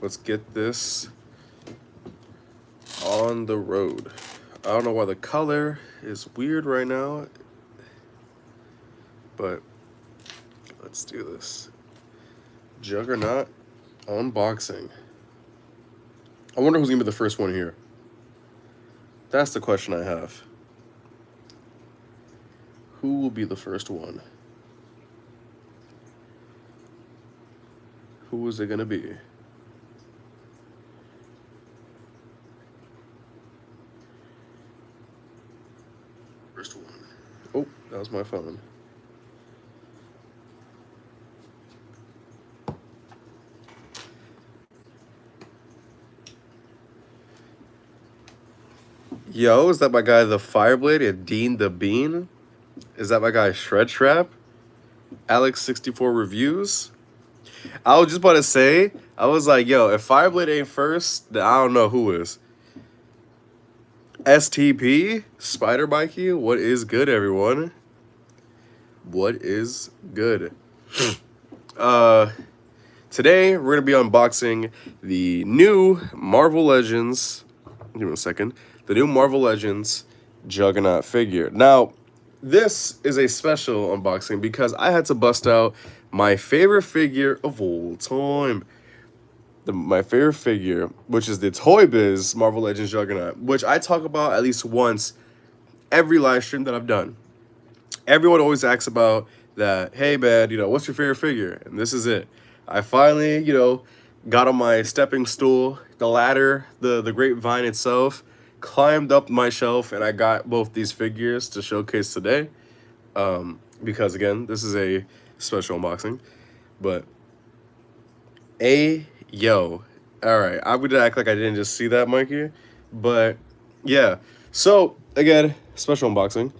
Let's get this on the road. I don't know why the color is weird right now, but let's do this. Juggernaut unboxing. I wonder who's gonna be the first one here. That's the question I have. Who will be the first one? Who is it gonna be? First one. Oh, that was my phone. Yo, is that my guy the Fireblade and Dean the Bean? Is that my guy Shred Trap? Alex64 Reviews? I was just about to say, I was like, yo, if Fireblade ain't first, then I don't know who is. STP? Spider Mikey? What is good, everyone? What is good? Today, we're going to be unboxing the new Marvel Legends. Give me a second. The new Marvel Legends Juggernaut figure. Now, this is a special unboxing because I had to bust out my favorite figure of all time. My favorite figure, which is the Toy Biz Marvel Legends Juggernaut, which I talk about at least once every live stream that I've done. Everyone always asks about that, hey man, what's your favorite figure? And this is it. I finally, got on my stepping stool, the ladder, the grapevine itself, climbed up my shelf, and I got both these figures to showcase today. Because again, this is a special unboxing. But yo. Alright, I'm gonna act like I didn't just see that, Mikey. But yeah. So again, special unboxing.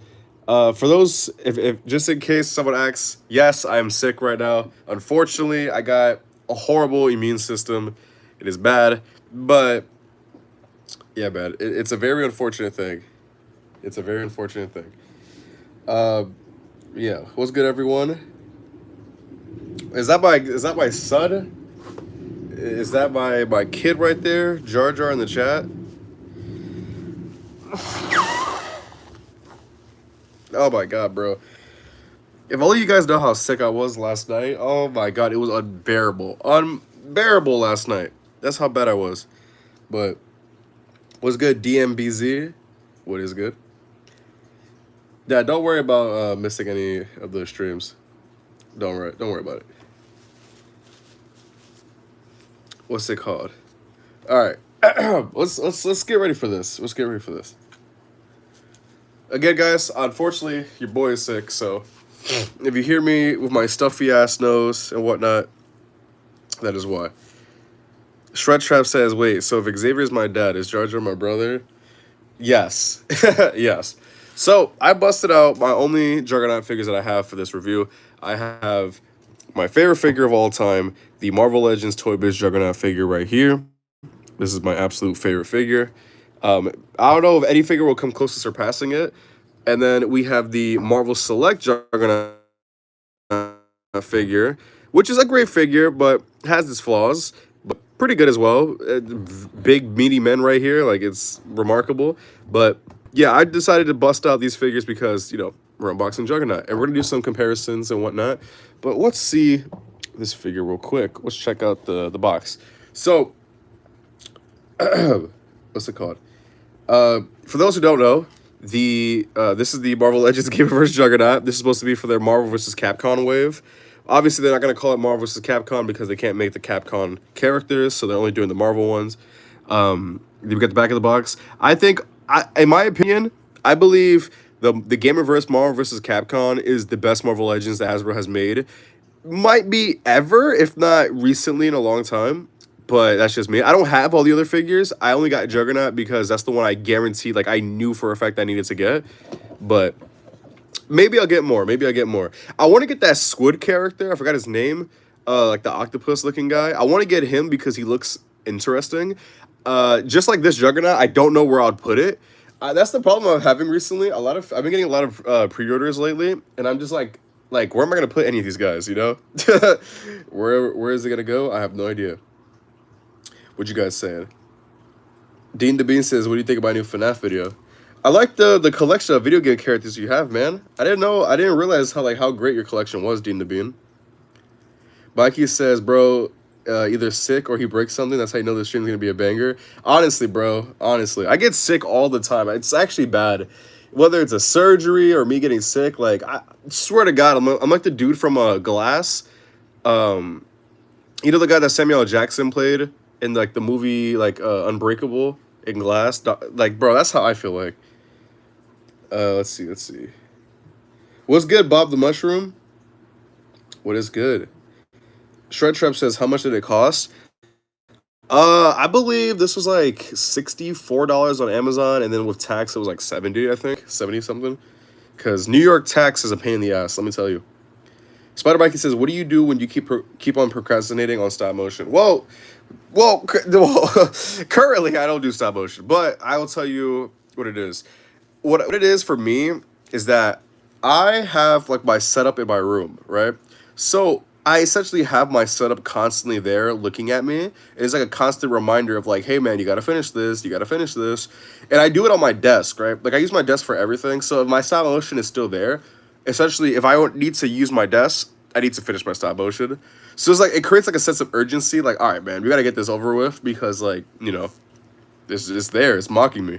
For those, if just in case someone asks, yes, I am sick right now. Unfortunately, I got a horrible immune system. It is bad, but yeah, man, it's a very unfortunate thing. It's a very unfortunate thing. Yeah, what's good, everyone? Is that my son? Is that my kid right there? Jar Jar in the chat. Oh my god, bro. If only you guys know how sick I was last night. Oh my god, it was unbearable. Unbearable last night. That's how bad I was. But what's good, DMBZ? What is good? Yeah, don't worry about missing any of the streams. Don't worry about it. What's it called? Alright. let's get ready for this. Let's get ready for this. Again, guys, unfortunately, your boy is sick, so if you hear me with my stuffy ass nose and whatnot, that is why. Shred Trap says, wait, so if Xavier is my dad, is Jar Jar my brother? Yes. Yes. So, I busted out my only Juggernaut figures that I have for this review. I have my favorite figure of all time, the Marvel Legends Toy Biz Juggernaut figure right here. This is my absolute favorite figure. I don't know if any figure will come close to surpassing it. And then we have the Marvel Select Juggernaut figure, which is a great figure, but has its flaws, but pretty good as well. Big, meaty men right here. Like, it's remarkable. But, yeah, I decided to bust out these figures because, we're unboxing Juggernaut. And we're going to do some comparisons and whatnot. But let's see this figure real quick. Let's check out the box. So, what's it called? For those who don't know, this is the Marvel Legends Gamerverse Juggernaut. This is supposed to be for their Marvel vs. Capcom wave. Obviously, they're not going to call it Marvel vs. Capcom because they can't make the Capcom characters, so they're only doing the Marvel ones. You get the back of the box. I think, in my opinion, I believe the Gamerverse Marvel vs. Capcom is the best Marvel Legends that Hasbro has made. Might be ever, if not recently in a long time. But that's just me. I don't have all the other figures. I only got Juggernaut because that's the one I guaranteed, like I knew for a fact I needed to get. But maybe I'll get more. Maybe I'll get more. I want to get that Squid character. I forgot his name. Like the octopus looking guy. I want to get him because he looks interesting. Just like this Juggernaut, I don't know where I'd put it. That's the problem I'm having recently. I've been getting a lot of pre-orders lately, and I'm just like where am I gonna put any of these guys? Where is it gonna go? I have no idea. What you guys saying? Dean the Bean says, "What do you think about a new FNAF video?" I like the collection of video game characters you have, man. I didn't realize how great your collection was, Dean the Bean. Mikey says, "Bro, either sick or he breaks something. That's how you know the stream's gonna be a banger." Honestly, bro, honestly, I get sick all the time. It's actually bad, whether it's a surgery or me getting sick. Like, I swear to God, I'm like the dude from Glass. You know the guy that Samuel L. Jackson played in like the movie like Unbreakable in Glass. Like, bro, that's how I feel like. Let's see. What's good, Bob the Mushroom? What is good? Shred Trap says, how much did it cost? I believe this was like $64 on Amazon, and then with tax it was like 70, I think. 70 something. Because New York tax is a pain in the ass, let me tell you. Spider Mikey says, what do you do when you keep on procrastinating on stop motion? Well, currently I don't do stop motion, but I will tell you what it is. What it is for me is that I have like my setup in my room, right? So I essentially have my setup constantly there looking at me. It's like a constant reminder of like, hey man, you gotta finish this, you gotta finish this. And I do it on my desk, right? Like I use my desk for everything. So if my stop motion is still there, essentially if I need to use my desk, I need to finish my stop motion. So it's like, it creates like a sense of urgency. Like, all right, man, we gotta get this over with because like, you know, this is there, it's mocking me.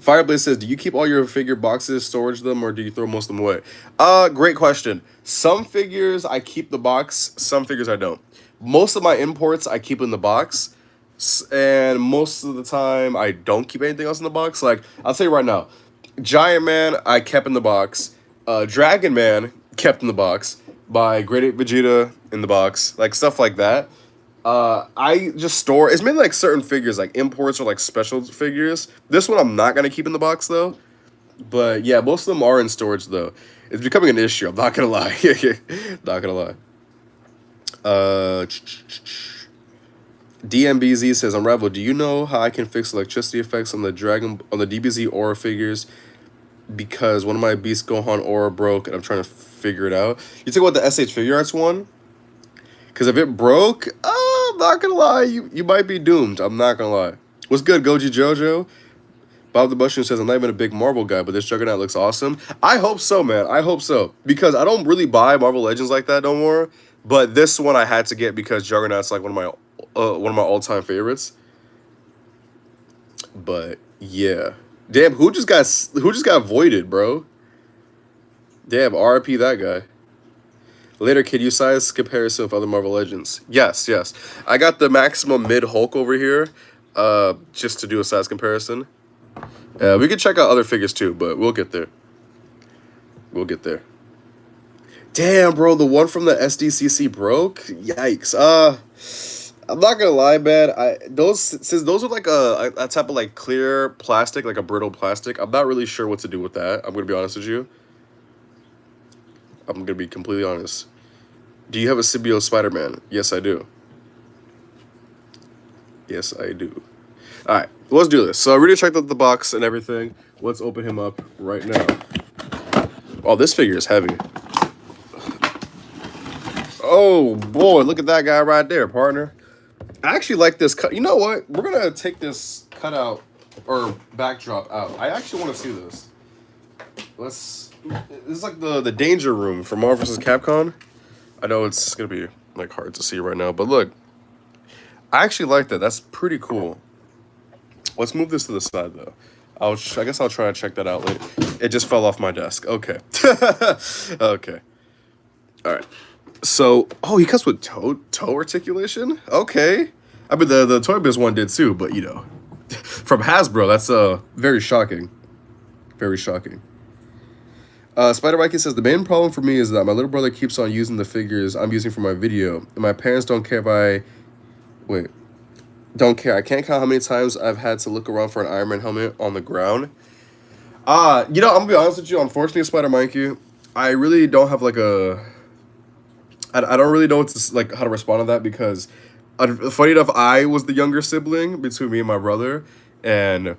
Fireblaze says, do you keep all your figure boxes, storage them, or do you throw most of them away? Great question. Some figures I keep the box, some figures I don't. Most of my imports I keep in the box, and most of the time I don't keep anything else in the box. Like, I'll tell you right now, Giant Man I kept in the box, Dragon Man kept in the box, by Great Ape Vegeta in the box, like stuff like that. I just store, it's mainly like certain figures, like imports or like special figures. This one I'm not going to keep in the box though. But yeah, most of them are in storage though. It's becoming an issue, I'm not going to lie. Not going to lie. DMBZ says, Unravel, do you know how I can fix electricity effects on the DBZ Aura figures? Because one of my Beast Gohan Aura broke and I'm trying to figure it out. You talk about the SH Figure Arts one? Because if it broke, I'm not going to lie, you might be doomed. I'm not going to lie. What's good, Goji Jojo? Bob the Mushroom says, I'm not even a big Marvel guy, but this Juggernaut looks awesome. I hope so, man. I hope so. Because I don't really buy Marvel Legends like that no more. But this one I had to get because Juggernaut's like one of my all-time favorites. But yeah. Damn, who just got voided, bro? Damn, RIP that guy. Later, kid, you size comparison with other Marvel Legends. Yes. I got the maximum mid Hulk over here, just to do a size comparison. We could check out other figures too, but we'll get there. Damn, bro, the one from the SDCC broke? Yikes. I'm not gonna lie, man. Since those are like a type of like clear plastic, like a brittle plastic, I'm not really sure what to do with that. I'm gonna be honest with you. I'm gonna be completely honest. Do you have a symbiote Spider-Man? Yes, I do. Alright, let's do this. So I already checked out the box and everything. Let's open him up right now. Oh, this figure is heavy. Oh boy, look at that guy right there, partner. I actually like this cut. You know what? We're gonna take this cutout or backdrop out. I actually want to see this. This is like the danger room for Marvel vs. Capcom. I know it's gonna be like hard to see right now, but look, I actually like that. That's pretty cool. Let's move this to the side though. I guess I'll try to check that out later. It just fell off my desk. Okay. Okay. All right. So, oh, he comes with toe articulation. Okay. I mean the Toy Biz one did too, but you know, from Hasbro, that's very shocking. Very shocking. Spider Mikey says, the main problem for me is that my little brother keeps on using the figures I'm using for my video, and my parents don't care if don't care. I can't count how many times I've had to look around for an Iron Man helmet on the ground. You know, I'm gonna be honest with you, unfortunately, Spider Mikey, I really don't have like I don't really know how to respond to that because, funny enough, I was the younger sibling between me and my brother, and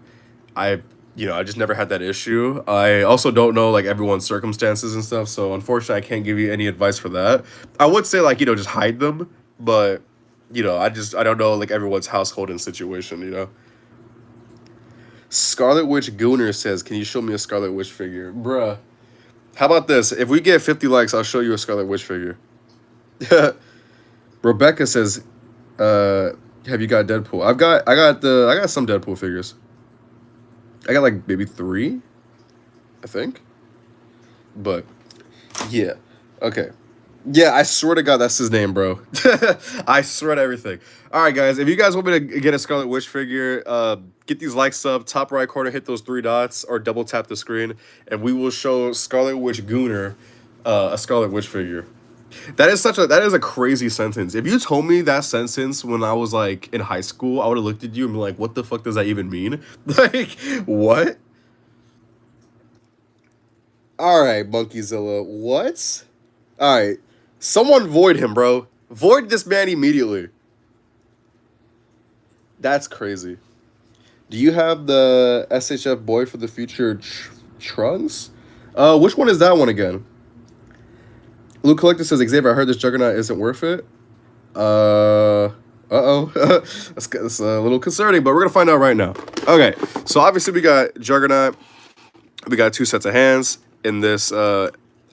I just never had that issue. I also don't know like everyone's circumstances and stuff, so unfortunately I can't give you any advice for that. I would say like, just hide them, but you know, I don't know like everyone's household and situation, you know. Scarlet Witch Gooner says, "Can you show me a Scarlet Witch figure, bruh?" How about this? If we get 50 likes, I'll show you a Scarlet Witch figure. Rebecca says, "Have you got Deadpool?" I got some Deadpool figures. I got like maybe 3, I think. But yeah, okay. Yeah, I swear to God, that's his name, bro. I swear to everything. All right, guys, if you guys want me to get a Scarlet Witch figure, get these likes up, top right corner, hit those 3 dots, or double tap the screen, and we will show Scarlet Witch Gooner a Scarlet Witch figure. That is a crazy sentence. If you told me that sentence when I was like in high school, I would have looked at you and been like, "What the fuck does that even mean?" Like, what? All right, Monkeyzilla, what? All right, someone void him, bro. Void this man immediately. That's crazy. Do you have the SHF Boy for the Future Trunks? Which one is that one again? Luke Collector says, Xavier, I heard this Juggernaut isn't worth it. Uh-oh. That's a little concerning, but we're going to find out right now. Okay, so obviously we got Juggernaut. We got 2 sets of hands in this, I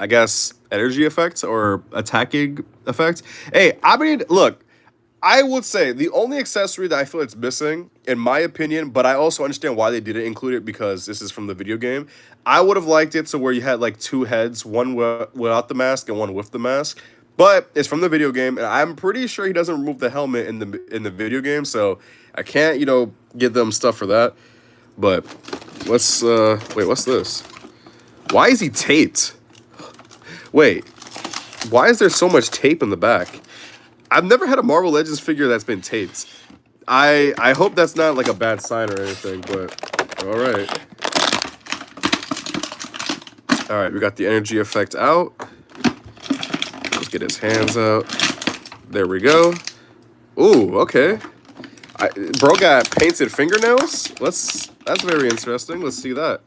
guess, energy effect or attacking effect. Hey, I mean, look, I would say the only accessory that I feel it's missing, in my opinion, but I also understand why they didn't include it because this is from the video game. I would have liked it to where you had like 2 heads, one without the mask and one with the mask. But it's from the video game, and I'm pretty sure he doesn't remove the helmet in the video game, so I can't, you know, give them stuff for that. But let's wait, what's this? Why is he taped? Wait, why is there so much tape in the back? I've never had a Marvel Legends figure that's been taped. I hope that's not like a bad sign or anything, but all right. All right, we got the energy effect out. Let's get his hands out. There we go. Ooh, okay. Bro got painted fingernails. That's very interesting. Let's see that.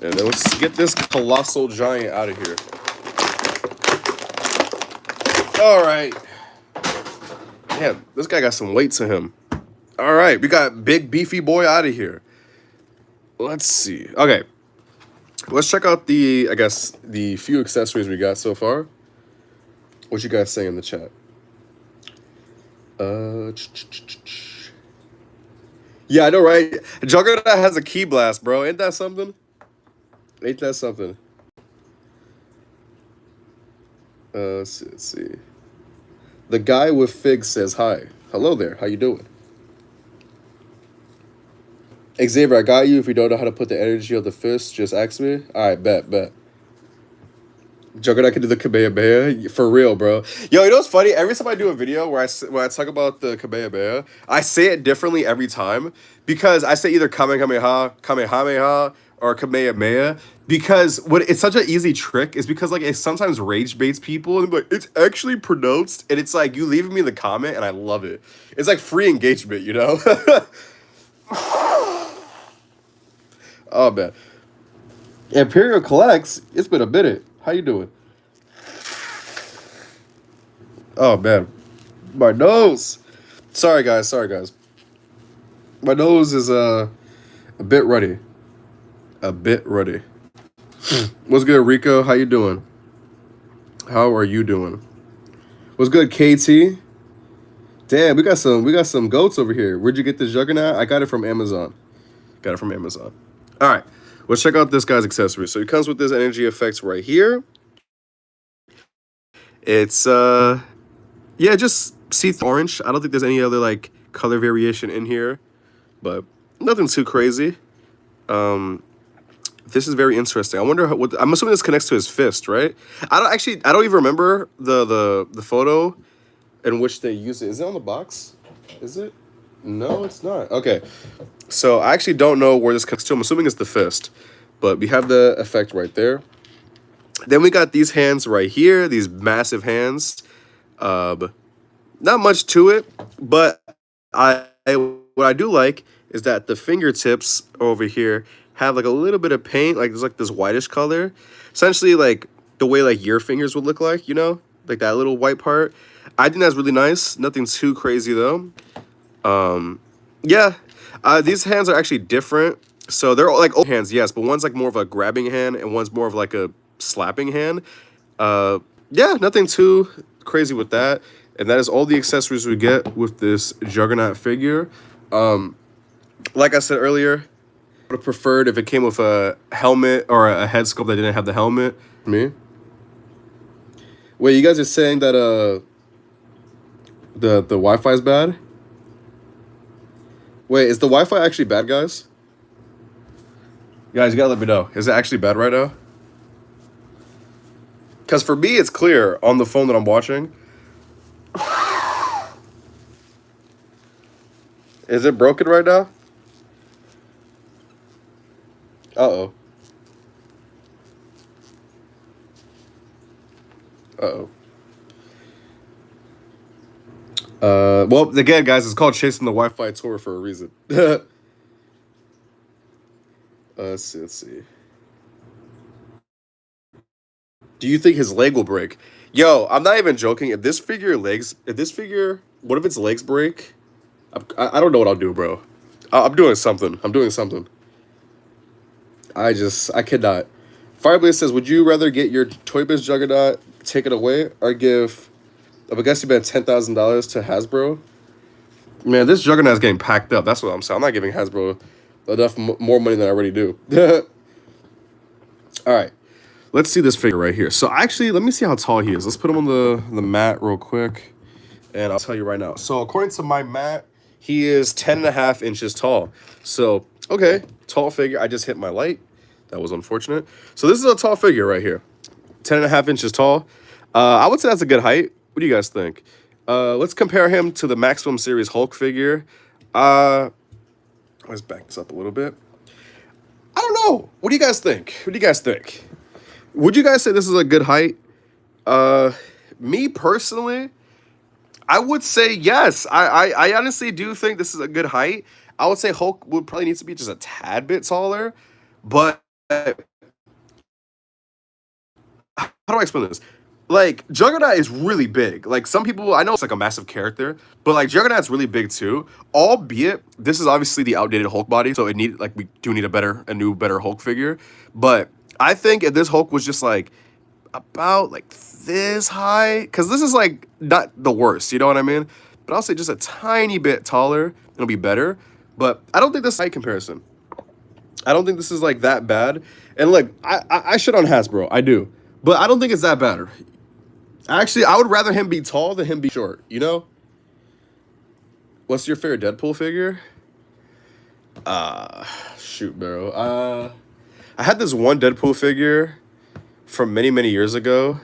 And then let's get this colossal giant out of here. All right. Damn, this guy got some weight to him. All right, we got big beefy boy out of here. Let's see. Okay. Let's check out the, I guess, the few accessories we got so far. What you guys say in the chat? Yeah, I know, right? Juggernaut has a key blast, bro. Ain't that something? Ain't that something? Let's see. The guy with Fig says hi. Hello there. How you doing? Xavier, I got you. If you don't know how to put the energy of the fist, just ask me. All right, bet. Juggernaut can do the Kamehameha for real, bro. Yo, you know what's funny? Every time I do a video where I talk about the Kamehameha, I say it differently every time because I say either Kamehameha, or Kamehameha. Because what it's such an easy trick is because like it sometimes rage baits people and like it's actually pronounced and it's like you leave me the comment and I love it. It's like free engagement, you know. Oh man, Imperial Collects. It's been a minute. How you doing? Oh man, my nose. Sorry guys. My nose is a bit ruddy. What's good, Rico? How you doing? How are you doing? What's good, KT? Damn, we got some goats over here. Where'd you get this Juggernaut? I got it from Amazon. All right, let's check out this guy's accessory. So he comes with this energy effects right here. It's yeah, just see-through orange. I don't think there's any other like color variation in here, but nothing too crazy. This is very interesting. I wonder what I'm assuming this connects to his fist, right? I don't even remember the photo in which they use it. Is it on the box? Is it? No, it's not. Okay. So I actually don't know where this connects to. I'm assuming it's the fist. But we have the effect right there. Then we got these hands right here, these massive hands. Not much to it, but what I do like is that the fingertips over here have like a little bit of paint, like there's like this whitish color. Essentially like the way like your fingers would look like, you know? Like that little white part. I think that's really nice. Nothing too crazy though. Yeah, these hands are actually different. So they're all like old hands, yes, but one's like more of a grabbing hand and one's more of like a slapping hand. Yeah, nothing too crazy with that. And that is all the accessories we get with this Juggernaut figure. Like I said earlier, I would have preferred if it came with a helmet or a head sculpt that didn't have the helmet. Me? Wait, you guys are saying that the Wi-Fi is bad? Wait, is the Wi-Fi actually bad, guys? Guys, you gotta let me know. Is it actually bad right now? Because for me, it's clear on the phone that I'm watching. Is it broken right now? Uh-oh. Uh-oh. Well, again, guys, it's called Chasing the Wi-Fi Tour for a reason. Let's see. Do you think his leg will break? Yo, I'm not even joking. If this figure, what if its legs break? I don't know what I'll do, bro. I'm doing something. I cannot. Fireblaze says, would you rather get your Toy Biz Juggernaut taken away or give, I guess you bet $10,000 to Hasbro? Man, this Juggernaut is getting packed up. That's what I'm saying. I'm not giving Hasbro enough more money than I already do. All right. Let's see this figure right here. So actually, let me see how tall he is. Let's put him on the mat real quick. And I'll tell you right now. So according to my mat, he is 10.5 inches tall. So, okay, tall figure. I just hit my light. That was unfortunate. So this is a tall figure right here. 10.5 inches tall. I would say that's a good height. What do you guys think? Let's compare him to the Maximum Series Hulk figure. Let's back this up a little bit. I don't know. What do you guys think? Would you guys say this is a good height? Me personally, I would say yes. I honestly do think this is a good height. I would say Hulk would probably need to be just a tad bit taller. But how do I explain this? Like, Juggernaut is really big. Like, some people, I know it's like a massive character, but like Juggernaut's really big too. Albeit, this is obviously the outdated Hulk body, so we do need a new, better Hulk figure. But I think if this Hulk was just like about like this high, because this is like not the worst, you know what I mean? But I'll say just a tiny bit taller, it'll be better. But I don't think this is a height comparison. I don't think this is like that bad. And look, I shit on Hasbro, I do. But I don't think it's that bad. Actually, I would rather him be tall than him be short, you know? What's your favorite Deadpool figure? Shoot, bro. I had this one Deadpool figure from many, many years ago.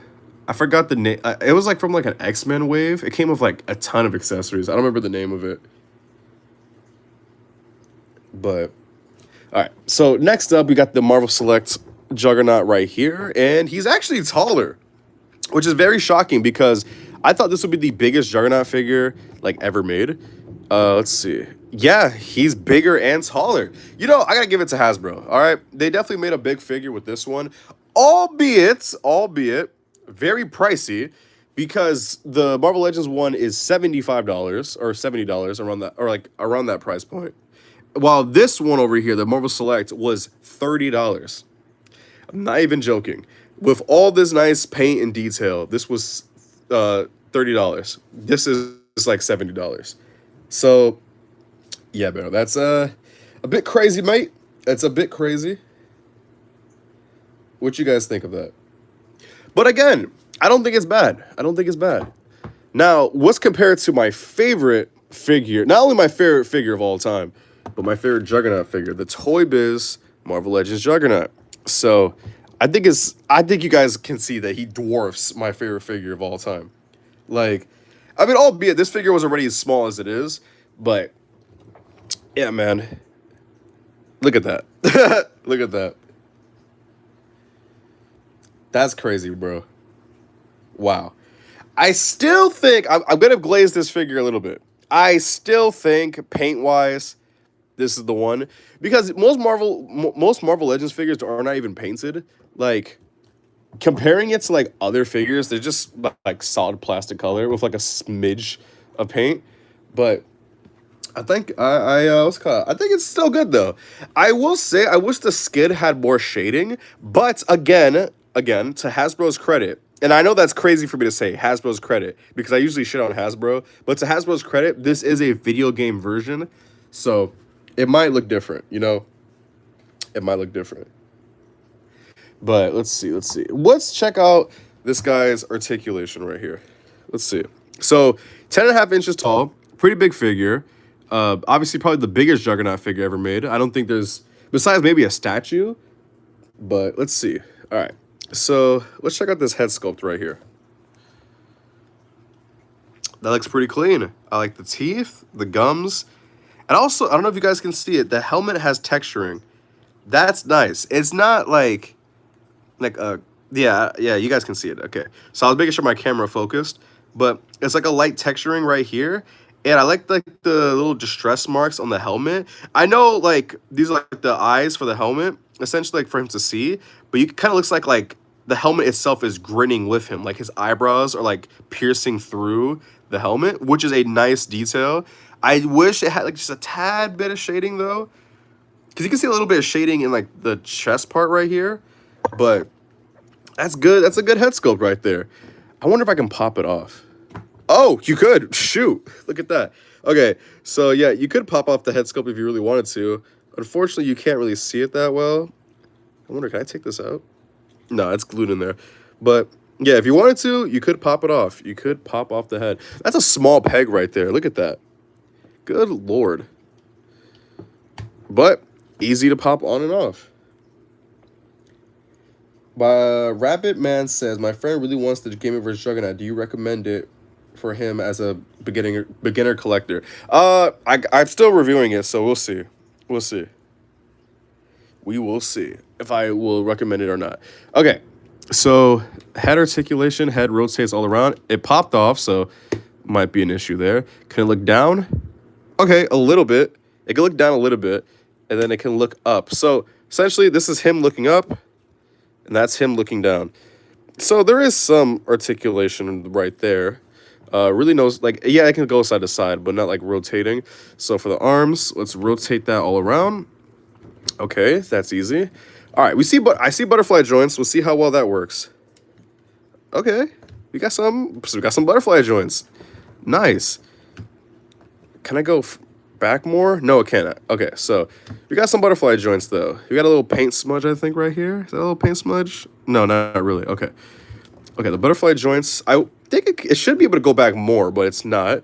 I forgot the name. It was like from like an X-Men wave. It came with like a ton of accessories. I don't remember the name of it. But, all right. So next up, we got the Marvel Select Juggernaut right here. And he's actually taller, which is very shocking because I thought this would be the biggest Juggernaut figure like ever made. Let's see. Yeah, he's bigger and taller. You know, I gotta give it to Hasbro. All right, they definitely made a big figure with this one, albeit very pricey, because the Marvel Legends one is $75 or $70 around that, or like around that price point, while this one over here, the Marvel Select, was $30. I'm not even joking. With all this nice paint and detail, this was $30. This is like $70. So, yeah, bro, that's a bit crazy, mate. It's a bit crazy. What you guys think of that? But again, I don't think it's bad. Now, what's compared to my favorite figure? Not only my favorite figure of all time, but my favorite Juggernaut figure, the Toy Biz Marvel Legends Juggernaut. So, I think you guys can see that he dwarfs my favorite figure of all time. Like, I mean, albeit this figure was already as small as it is, but yeah, man. Look at that. Look at that. That's crazy, bro. Wow. I still think I'm going to glaze this figure a little bit. I still think paint-wise, this is the one, because most Marvel Legends figures are not even painted. Like, comparing it to like other figures, they're just like solid plastic color with like a smidge of paint. But I think what's it called? I think it's still good though. I will say I wish the skid had more shading, but again, to Hasbro's credit, and I know that's crazy for me to say Hasbro's credit because I usually shit on Hasbro, but to Hasbro's credit, this is a video game version, so it might look different, you know? It might look different. But let's see, let's see. Let's check out this guy's articulation right here. Let's see. So 10.5 inches tall, pretty big figure. Obviously, probably the biggest Juggernaut figure ever made. I don't think there's, besides maybe a statue, but let's see. All right, so let's check out this head sculpt right here. That looks pretty clean. I like the teeth, the gums, and also, I don't know if you guys can see it, the helmet has texturing. That's nice. It's not like yeah, you guys can see it. Okay, so I was making sure my camera focused, but it's like a light texturing right here. And I like the little distress marks on the helmet. I know like these are like the eyes for the helmet, essentially like for him to see, but you kind of looks like the helmet itself is grinning with him, like his eyebrows are like piercing through the helmet, which is a nice detail. I wish it had like just a tad bit of shading though, because you can see a little bit of shading in like the chest part right here, but that's good. That's a good head sculpt right there. I wonder if I can pop it off. Oh, you could. Shoot. Look at that. Okay, so yeah, you could pop off the head sculpt if you really wanted to. Unfortunately, you can't really see it that well. I wonder, can I take this out? No, it's glued in there. But yeah, if you wanted to, you could pop it off. You could pop off the head. That's a small peg right there. Look at that. Good Lord. But easy to pop on and off. Rabbit Man says, my friend really wants the Gamerverse Juggernaut. Do you recommend it for him as a beginner collector? I'm still reviewing it, so we'll see. We'll see. We will see if I will recommend it or not. Okay, so head articulation, head rotates all around. It popped off, so might be an issue there. Can it look down? Okay, a little bit. It can look down a little bit, and then it can look up. So essentially, this is him looking up, and that's him looking down. So there is some articulation right there. Really knows, like, yeah, it can go side to side, but not like rotating. So for the arms, let's rotate that all around. Okay, that's easy. All right, I see butterfly joints. We'll see how well that works. Okay, we got some butterfly joints. Nice. Can I go back more? No, it can't. Okay, so we got some butterfly joints though. You got a little paint smudge, I think, right here. Is that a little paint smudge? No, not really. Okay. Okay, the butterfly joints. I think it should be able to go back more, but it's not.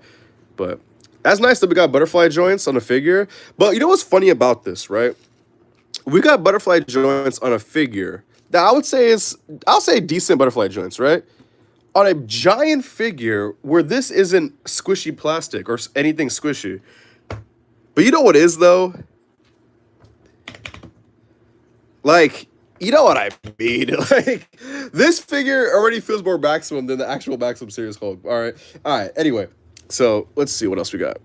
But that's nice that we got butterfly joints on a figure. But you know what's funny about this, right? We got butterfly joints on a figure that I'll say decent butterfly joints, right? On a giant figure where this isn't squishy plastic or anything squishy. But you know what is, though? Like, you know what I mean? Like, this figure already feels more Maximum than the actual Maximum series Hulk. All right. Anyway, so let's see what else we got.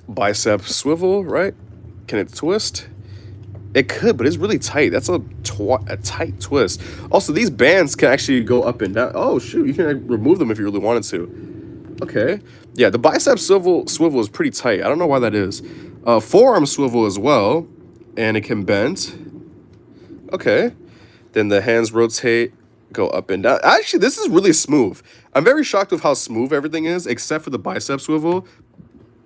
Bicep swivel, right? Can it twist? It could, but it's really tight. That's a tight twist. Also, these bands can actually go up and down. Oh, shoot. You can remove them if you really wanted to. Okay. Yeah, the bicep swivel is pretty tight. I don't know why that is. Forearm swivel as well. And it can bend. Okay. Then the hands rotate, go up and down. Actually, this is really smooth. I'm very shocked with how smooth everything is, except for the bicep swivel.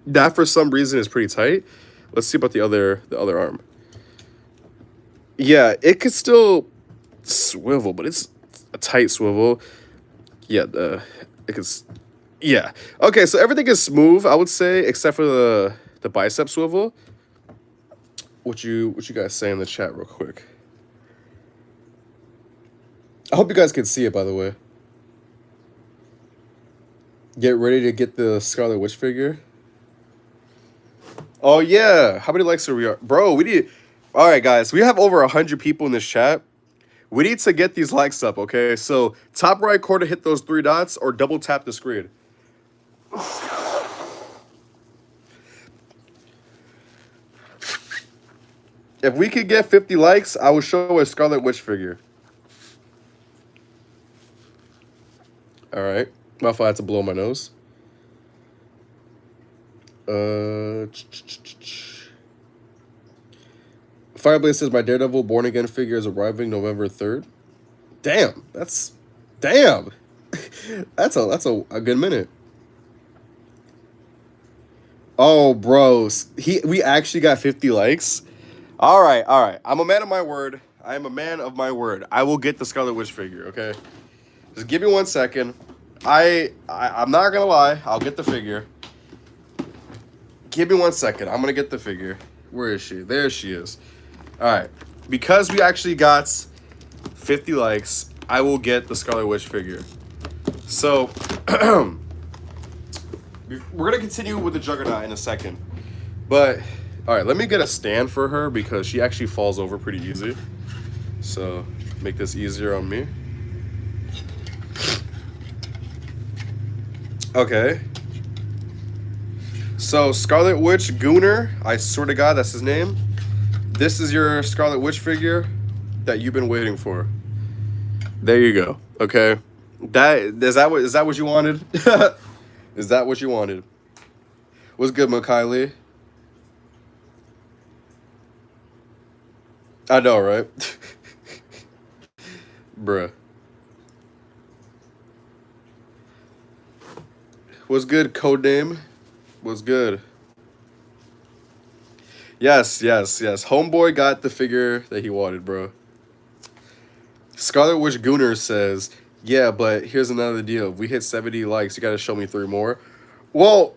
That, for some reason, is pretty tight. Let's see about the other arm. Yeah, it could still swivel, but it's a tight swivel. Yeah, it could. Yeah. Okay, so everything is smooth, I would say, except for the bicep swivel. What you guys say in the chat real quick? I hope you guys can see it, by the way. Get ready to get the Scarlet Witch figure. Oh yeah, how many likes are we? Bro, we need. All right, guys, we have over 100 people in this chat. We need to get these likes up, okay? So top right corner, hit those 3 dots or double tap the screen. If we could get 50 likes, I will show a Scarlet Witch figure. right. My fault, I had to blow my nose. Fireblade says my Daredevil Born Again figure is arriving November 3rd. Damn, damn. that's a good minute. Oh, bros, we actually got 50 likes. All right. I'm a man of my word. I am a man of my word. I will get the Scarlet Witch figure. Okay, just give me 1 second. I'm not gonna lie. I'll get the figure. Give me 1 second. I'm gonna get the figure. Where is she? There she is. All right. Because we actually got 50 likes, I will get the Scarlet Witch figure. So, we're gonna continue with the Juggernaut in a second. But, all right, let me get a stand for her because she actually falls over pretty easy. So, make this easier on me. Okay. So, Scarlet Witch Gooner, I swear to God, that's his name. This is your Scarlet Witch figure that you've been waiting for. There you go. Okay. Is that what you wanted? Is that what you wanted? What's good, Makylie? I know, right? Bruh. What's good, Codename? What's good? Yes. Homeboy got the figure that he wanted, bro. Scarlet Witch Gooner says, yeah, but here's another deal. If we hit 70 likes, you gotta show me 3 more. Well,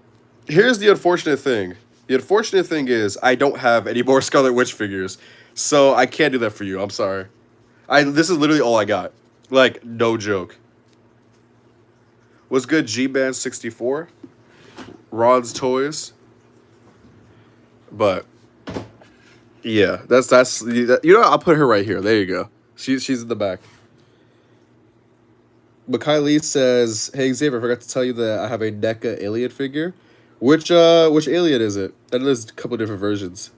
here's the unfortunate thing. The unfortunate thing is I don't have any more Scarlet Witch figures. So I can't do that for you. I'm sorry. This is literally all I got. Like, no joke. What's good, G-Band 64? Rod's Toys. But yeah, that's you know, I'll put her right here. There you go. She's in the back. Makylie says, "Hey Xavier, I forgot to tell you that I have a NECA alien figure. Which alien is it? And there's a couple different versions.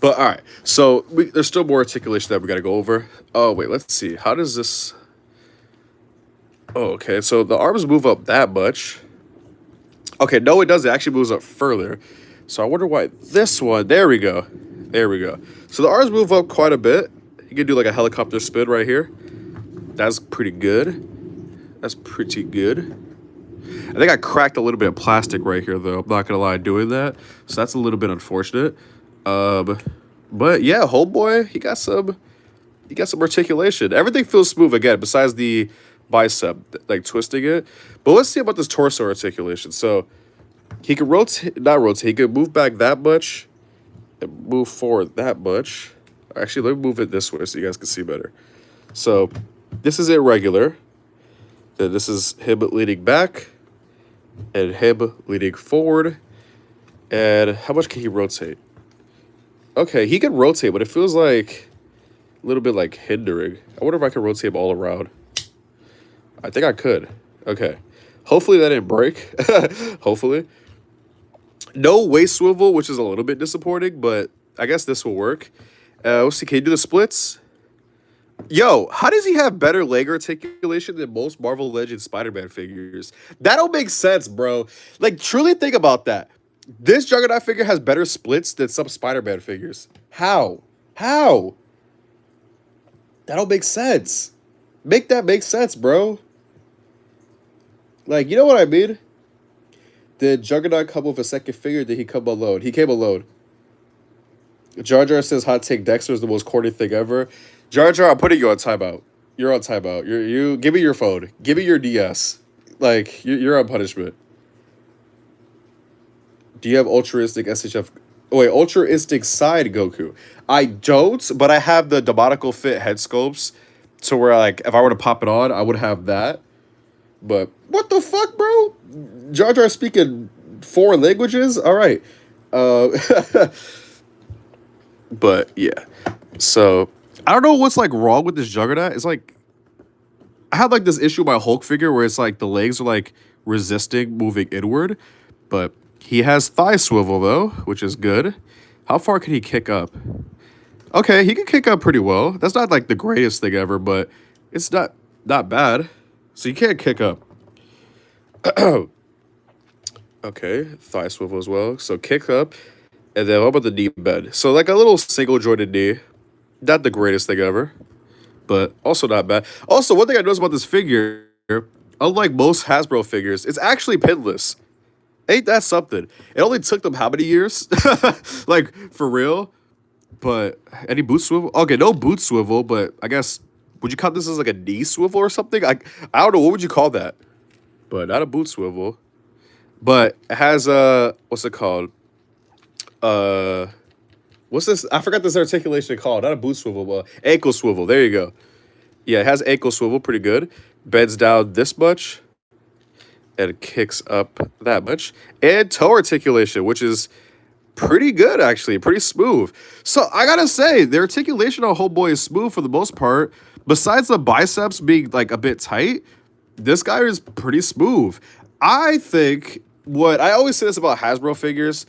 But all right, so there's still more articulation that we got to go over. Oh wait, let's see. How does this? Oh, okay. So the arms move up that much. Okay, no, it doesn't. It actually moves up further. So I wonder why this one. There we go. So the arms move up quite a bit. You can do like a helicopter spin right here. That's pretty good. I think I cracked a little bit of plastic right here, though. I'm not gonna lie, doing that. So that's a little bit unfortunate. But yeah, homeboy, he got some articulation. Everything feels smooth again, besides the bicep, like twisting it. But let's see about this torso articulation. So he can not rotate. He can move back that much and move forward that much. Actually, let me move it this way so you guys can see better. So this is irregular. Then this is him leaning back and him leaning forward. And how much can he rotate? Okay, he can rotate, but it feels like a little bit like hindering. I wonder if I can rotate him all around. I think I could. Okay. Hopefully that didn't break. Hopefully. No waist swivel, which is a little bit disappointing, but I guess this will work. Let's see, can you do the splits? Yo, how does he have better leg articulation than most Marvel Legends Spider-Man figures? That don't make sense, bro. Like, truly think about that. This Juggernaut figure has better splits than some Spider-Man figures. How? That don't make sense. Make that make sense, bro. Like, you know what I mean? Did Juggernaut come with a second figure? Did he come alone? He came alone. Jar Jar says hot take Dexter is the most corny thing ever. Jar Jar, I'm putting you on timeout. You're on timeout. You give me your phone. Give me your DS. Like, you're on punishment. Do you have altruistic SHF? Oh, wait, altruistic side Goku. I don't, but I have the demonical fit head sculpts to where, like, if I were to pop it on, I would have that. But what the fuck, bro? Jar Jar speaking 4 languages? All right. But yeah. So I don't know what's like wrong with this Juggernaut. It's like I had like this issue with my Hulk figure where it's like the legs are like resisting moving inward, but he has thigh swivel though, which is good. How far can he kick up? Okay, he can kick up pretty well. That's not like the greatest thing ever, but it's not bad. So you can't kick up. Okay, thigh swivel as well. So kick up, and then what about the knee bend? So like a little single jointed knee. Not the greatest thing ever, but also not bad. Also, one thing I noticed about this figure, unlike most Hasbro figures, it's actually pinless. Ain't that something? It only took them how many years? Like, for real? But any boot swivel? Okay, no boot swivel, but I guess, would you count this as like a knee swivel or something? I don't know, what would you call that? But not a boot swivel. But it has a, what's it called? Uh, what's this? I forgot this articulation called. Not a boot swivel, but ankle swivel. There you go. Yeah, it has ankle swivel, pretty good. Bends down this much and kicks up that much. And toe articulation, which is pretty good, actually. Pretty smooth. So I gotta say, the articulation on Homeboy is smooth for the most part. Besides the biceps being like a bit tight, this guy is pretty smooth. I think what I always say this about Hasbro figures,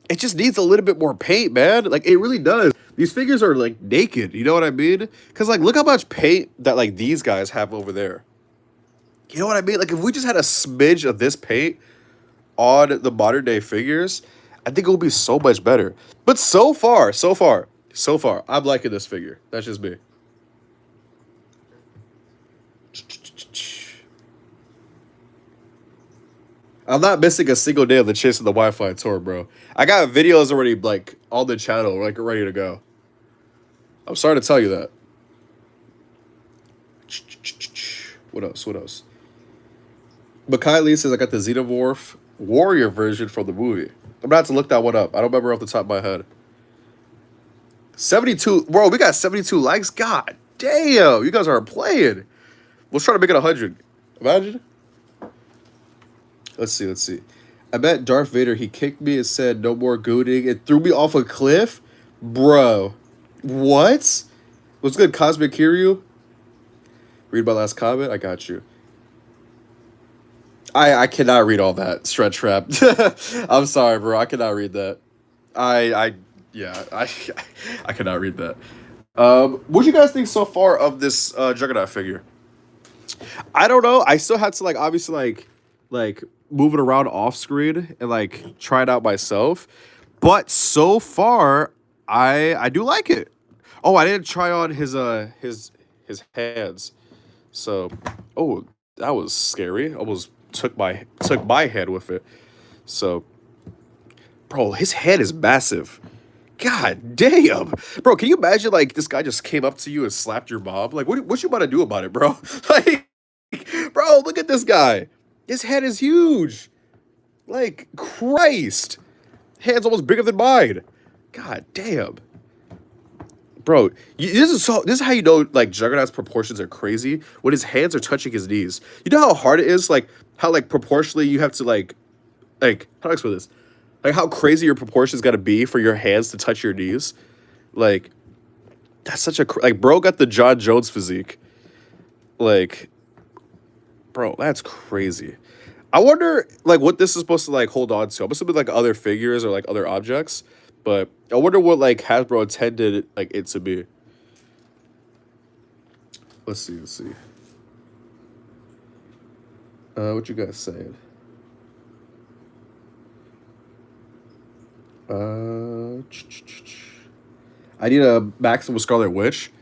it just needs a little bit more paint, man. Like, it really does. These figures are like naked, you know what I mean? Because like, look how much paint that like these guys have over there. You know what I mean? Like, if we just had a smidge of this paint on the modern day figures, I think it would be so much better. But so far, I'm liking this figure. That's just me. I'm not missing a single day of the Chase of the Wi-Fi tour, bro. I got videos already, like, on the channel, like, ready to go. I'm sorry to tell you that. What else? What else? Makai Lee says I got the Xenomorph Warrior version from the movie. I'm gonna have to look that one up. I don't remember off the top of my head. 72, bro. We got 72 likes. God damn, you guys are playing. Let's try to make it 100. Imagine. Let's see. Let's see. I met Darth Vader. He kicked me and said, "No more gooning," and threw me off a cliff, bro. What? What's good, Cosmic Kiryu? Read my last comment. I got you. I cannot read all that, Stretch Trap. I'm sorry, bro. I cannot read that. Yeah, I cannot read that. What do you guys think so far of this Juggernaut figure? I don't know. I still had to like obviously like move it around off screen and like try it out myself. But so far, I do like it. Oh, I didn't try on his hands. So, oh, that was scary. Almost took my head with it. So, bro, his head is massive. God damn, bro! Can you imagine like this guy just came up to you and slapped your mom? Like, what you about to do about it, bro? Like, bro, look at this guy. His head is huge. Like, Christ, head's almost bigger than mine. God damn. Bro, this is how you know like Juggernaut's proportions are crazy when his hands are touching his knees. You know how hard it is, like how like proportionally you have to like how do I explain this? Like how crazy your proportions got to be for your hands to touch your knees. Like that's such a like bro got the John Jones physique. Like, bro, that's crazy. I wonder like what this is supposed to like hold on to. I'm assuming like other figures or like other objects. But I wonder what like Hasbro intended like it to be. Let's see. What you guys saying? I need a maximum Scarlet Witch.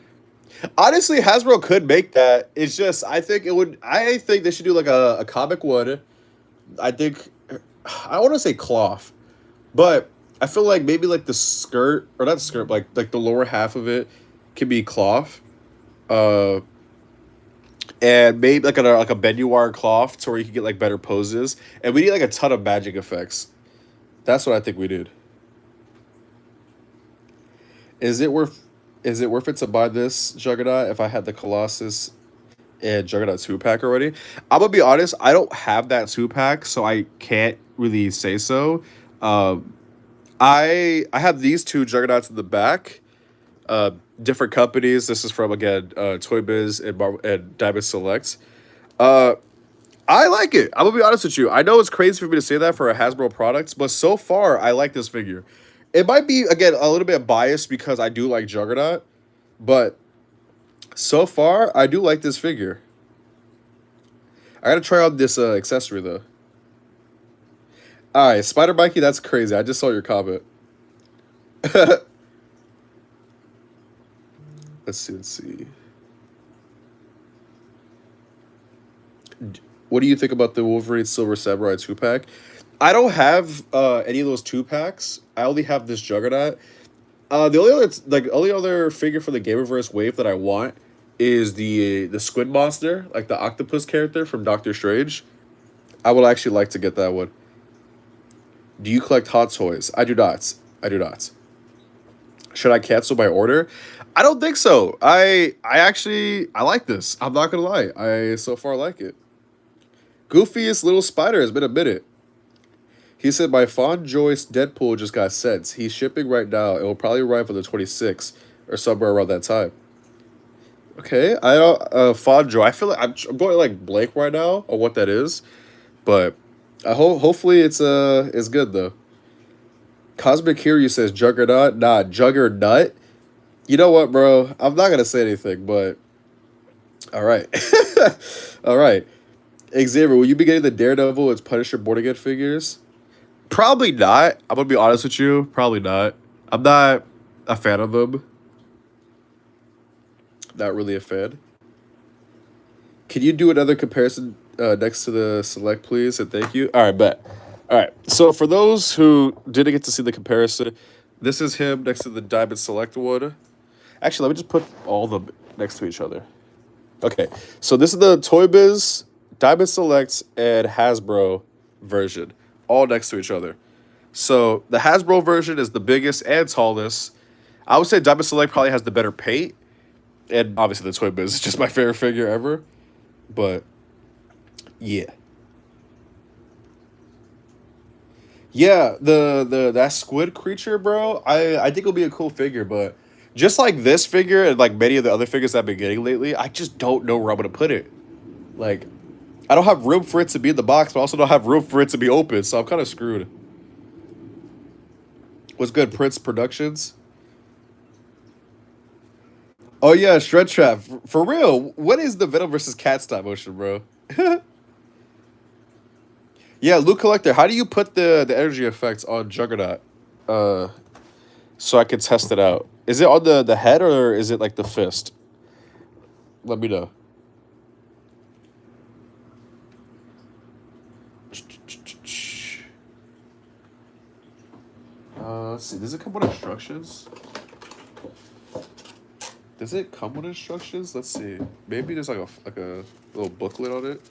Honestly, Hasbro could make that. It's just I think they should do like a comic one. I think I want to say cloth, but I feel like maybe like the skirt or not skirt, like the lower half of it can be cloth, and maybe like a menu wire cloth to where you can get like better poses. And we need like a ton of magic effects. That's what I think we need. Is it worth it to buy this Juggernaut if I had the Colossus and Juggernaut 2-pack already? I'm gonna be honest, I don't have that 2-pack, so I can't really say so. I have these two Juggernauts in the back. Different companies. This is from again Toy Biz and Diamond Select. I like it. I'm gonna be honest with you. I know it's crazy for me to say that for a Hasbro product, but so far I like this figure. It might be again a little bit biased because I do like Juggernaut, but so far I do like this figure. I gotta try out this accessory though. All right, Spider Mikey, that's crazy. I just saw your comment. Let's see. Let's see. What do you think about the Wolverine Silver Samurai 2-pack? I don't have any of those 2-packs. I only have this Juggernaut. The only other figure for the Gamerverse wave that I want is the Squid Monster, like the octopus character from Doctor Strange. I would actually like to get that one. Do you collect hot toys? I do not. I do not. Should I cancel my order? I don't think so. I like this. I'm not gonna lie. I so far like it. Goofiest little spider has been a minute. He said my Fond Joyce Deadpool just got sent. He's shipping right now. It will probably arrive on the 26th or somewhere around that time. Okay, I don't Fond Joy. I feel like I'm going like blank right now on what that is, but I hopefully it's good though. Cosmic Hero says Juggernaut. Nah, Juggernaut. You know what, bro? I'm not gonna say anything, but all right, all right. Xavier, will you be getting the Daredevil and Punisher born again figures? Probably not. I'm gonna be honest with you. Probably not. I'm not a fan of them. Not really a fan. Can you do another comparison next to the select, please? And thank you. All right, bet. All right. So for those who didn't get to see the comparison, this is him next to the Diamond Select one. Actually, let me just put all of them next to each other. Okay. So this is the Toy Biz, Diamond Select, and Hasbro version, all next to each other. So the Hasbro version is the biggest and tallest. I would say Diamond Select probably has the better paint. And obviously the Toy Biz is just my favorite figure ever. But yeah. Yeah, that squid creature, bro, I think it'll be a cool figure, but just like this figure and like many of the other figures I've been getting lately, I just don't know where I'm gonna put it. Like, I don't have room for it to be in the box, but I also don't have room for it to be open, so I'm kind of screwed. What's good, Prince Productions? Oh yeah, Shred Trap. For real, what is the Venom versus Cat stop motion, bro? Yeah, Loot Collector, how do you put the energy effects on Juggernaut? Uh, so I can test it out. Is it on the head or is it like the fist? Let me know. Let's see. Does it come with instructions? Does it come with instructions? Let's see. Maybe there's like a little booklet on it.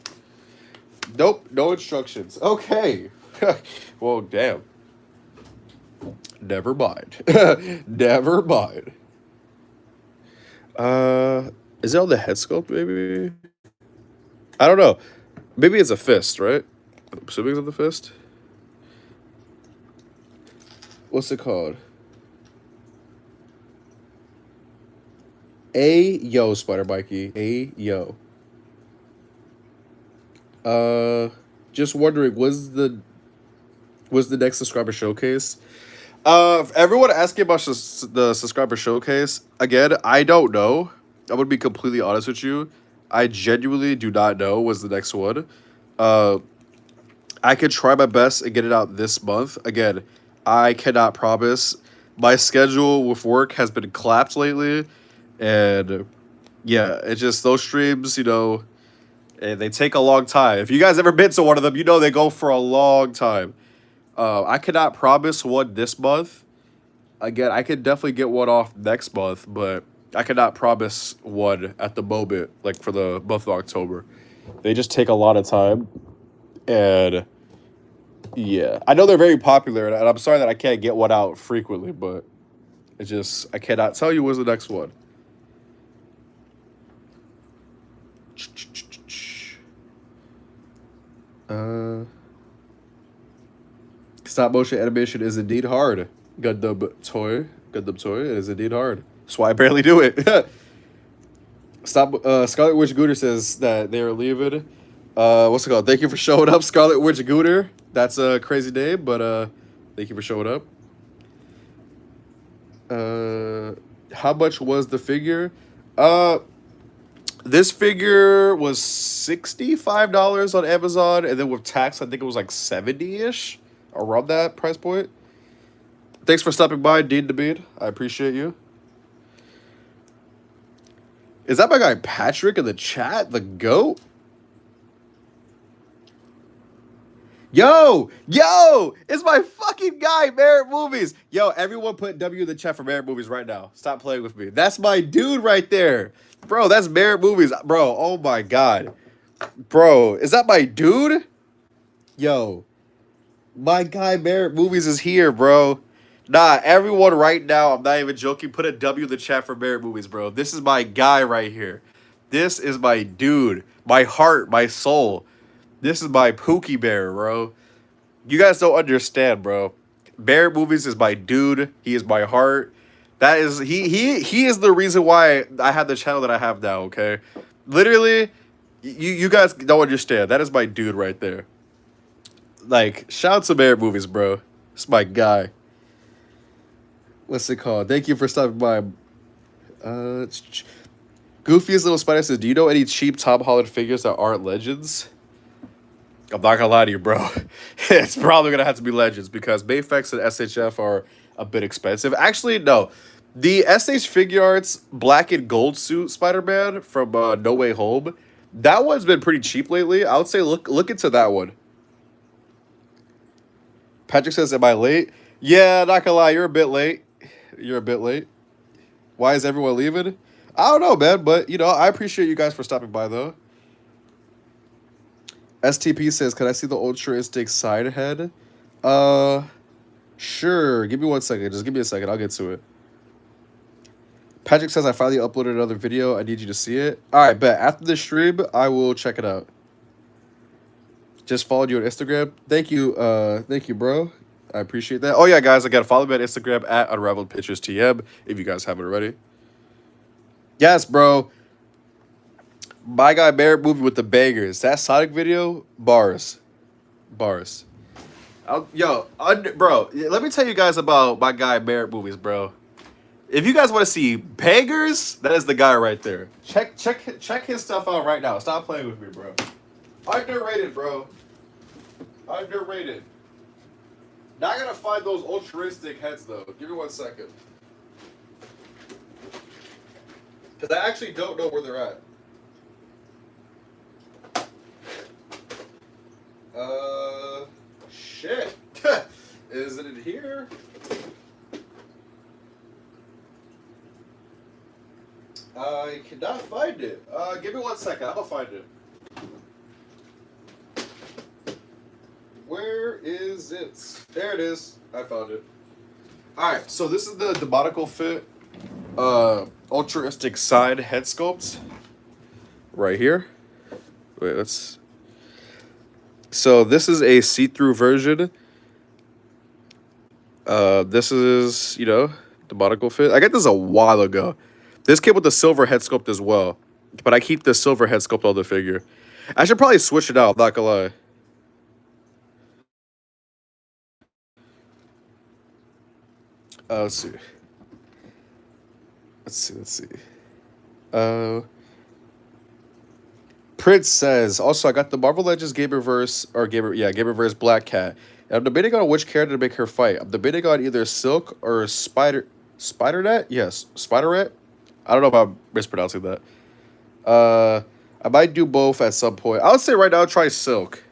Nope, no instructions. Okay. Well, damn. Never mind. Never mind. Is it on the head sculpt, maybe? I don't know. Maybe it's a fist, right? I'm assuming it's on the fist. What's it called? Yo, Spider Mikey. Yo. Just wondering, was the next subscriber showcase? Everyone asking about the subscriber showcase, again, I don't know. I'm gonna be completely honest with you. I genuinely do not know was the next one. I could try my best and get it out this month. Again, I cannot promise. My schedule with work has been clapped lately, and yeah, it's just those streams, and they take a long time. If you guys ever been to one of them, you know they go for a long time. I cannot promise one this month. Again, I could definitely get one off next month, but I cannot promise one at the moment, like for the month of October. They just take a lot of time. And yeah, I know they're very popular, and I'm sorry that I can't get one out frequently, but I cannot tell you what's the next one. Stop motion animation is indeed hard. Gundam toy. It is indeed hard. That's why I barely do it. Scarlet Witch Gooter says that they are leaving. What's it called? Thank you for showing up, Scarlet Witch Gooter. That's a crazy name, but thank you for showing up. How much was the figure? This figure was $65 on Amazon, and then with tax, I think it was like 70-ish, around that price point. Thanks for stopping by, Dean DeBean. I appreciate you. Is that my guy Patrick in the chat? The GOAT? Yo! It's my fucking guy, Merit Movies. Yo, everyone put W in the chat for Merit Movies right now. Stop playing with me. That's my dude right there. Bro, that's Merit Movies. Bro, oh my God. Bro, is that my dude? Yo, my guy Merit Movies is here, bro. Nah, everyone right now, I'm not even joking, put a W in the chat for Merit Movies, bro. This is my guy right here. This is my dude. My heart, my soul. This is my Pookie Bear, bro. You guys don't understand, bro. Merit Movies is my dude. He is my heart. That is he is the reason why I have the channel that I have now, okay? Literally, you guys don't understand. That is my dude right there. Like, shout out to Merit Movies, bro. It's my guy. What's it called? Thank you for stopping by. Goofiest Little Spider says, do you know any cheap Tom Holland figures that aren't Legends? I'm not gonna lie to you, bro. It's probably gonna have to be Legends because Bayfex and SHF are a bit expensive. Actually, no. The SH Figure Arts black and gold suit Spider-Man from No Way Home, that one's been pretty cheap lately. I would say look into that one. Patrick says, am I late? Yeah, not gonna lie, you're a bit late. You're a bit late. Why is everyone leaving? I don't know, man, but, you know, I appreciate you guys for stopping by, though. STP says, can I see the altruistic side head? Sure. Give me 1 second. Just give me a second. I'll get to it. Patrick says, I finally uploaded another video. I need you to see it. All right, bet. After the stream, I will check it out. Just followed you on Instagram. Thank you, bro. I appreciate that. Oh, yeah, guys, I got to follow me on Instagram at UnraveledPicturesTM if you guys haven't already. Yes, bro. My guy Merit Movie with the bangers. That Sonic video, bars. Bro, let me tell you guys about my guy Merit Movies, bro. If you guys want to see bangers, that is the guy right there. Check his stuff out right now. Stop playing with me, bro. Underrated, bro. Underrated. Not gonna find those altruistic heads though. Give me 1 second. Because I actually don't know where they're at. Shit. Is it in here? I cannot find it. Give me 1 second. I'm gonna find it. Where is it? There it is. I found it. Alright, so this is the Demonical Fit altruistic side head sculpt. Right here. Wait, let's... So this is a see-through version. This is, you know, Demonical Fit. I got this a while ago. This came with the silver head sculpt as well. But I keep the silver head sculpt on the figure. I should probably switch it out, not gonna lie. Let's see. Let's see. Prince says, also, I got the Marvel Legends Gamerverse Black Cat. And I'm debating on which character to make her fight. I'm debating on either Silk or Spider-Net? Yes, Spider-Net? I don't know if I'm mispronouncing that. I might do both at some point. I would say right now, try Silk.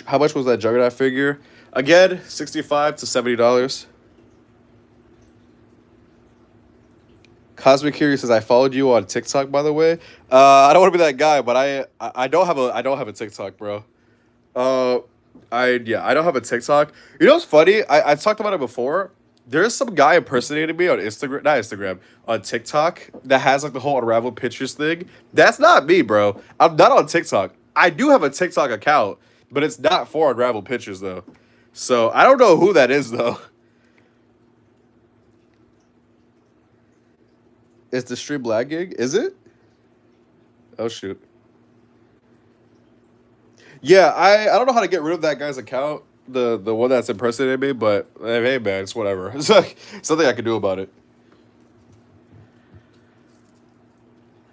How much was that Juggernaut figure? Again, $65 to $70. Cosmic Curious says, I followed you on TikTok, by the way. I don't want to be that guy, but I don't have a TikTok, bro. I don't have a TikTok. You know what's funny? I talked about it before. There's some guy impersonating me on on TikTok that has like the whole Unraveled Pictures thing. That's not me, bro. I'm not on TikTok. I do have a TikTok account, but it's not for Unraveled Pictures though. So I don't know who that is though. Is the stream lagging? Is it? Oh shoot. Yeah, I don't know how to get rid of that guy's account, the one that's impersonating me, but hey man, it's whatever. It's like something I can do about it.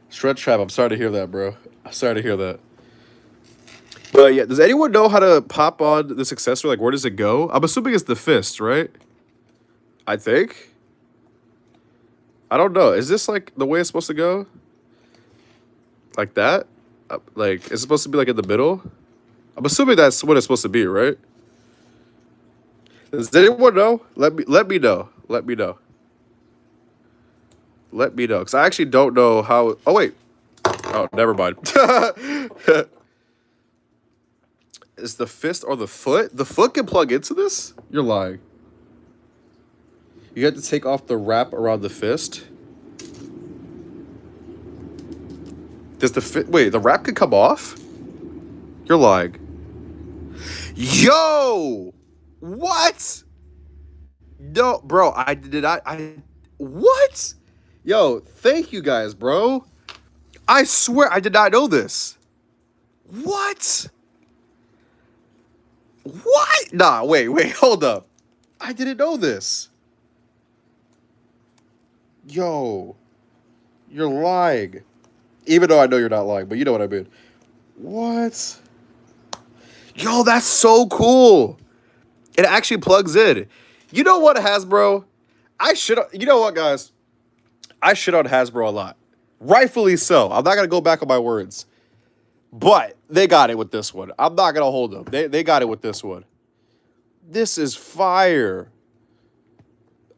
Shred Trap, I'm sorry to hear that, bro. I'm sorry to hear that. But yeah, does anyone know how to pop on this accessory? Like, where does it go? I'm assuming it's the fist, right? I think. I don't know. Is this like the way it's supposed to go? Like that? Like, is it supposed to be like in the middle? I'm assuming that's what it's supposed to be, right? Does anyone know? Let me know. Let me know. Let me know. Because I actually don't know how. Oh, wait. Oh, never mind. Is the fist or the foot? The foot can plug into this? You're lying. You have to take off the wrap around the fist. Does the fit? Wait, the wrap could come off? You're lying. Yo! What? No, bro, I did not. What? Yo, thank you guys, bro. I swear I did not know this. What? What? Nah, wait, hold up. I didn't know this. Yo, you're lying. Even though I know you're not lying, but you know what I mean. What? Yo, that's so cool. It actually plugs in. You know what, Hasbro? You know what, guys? I shit on Hasbro a lot. Rightfully so. I'm not going to go back on my words. But they got it with this one. I'm not going to hold them. They got it with this one. This is fire.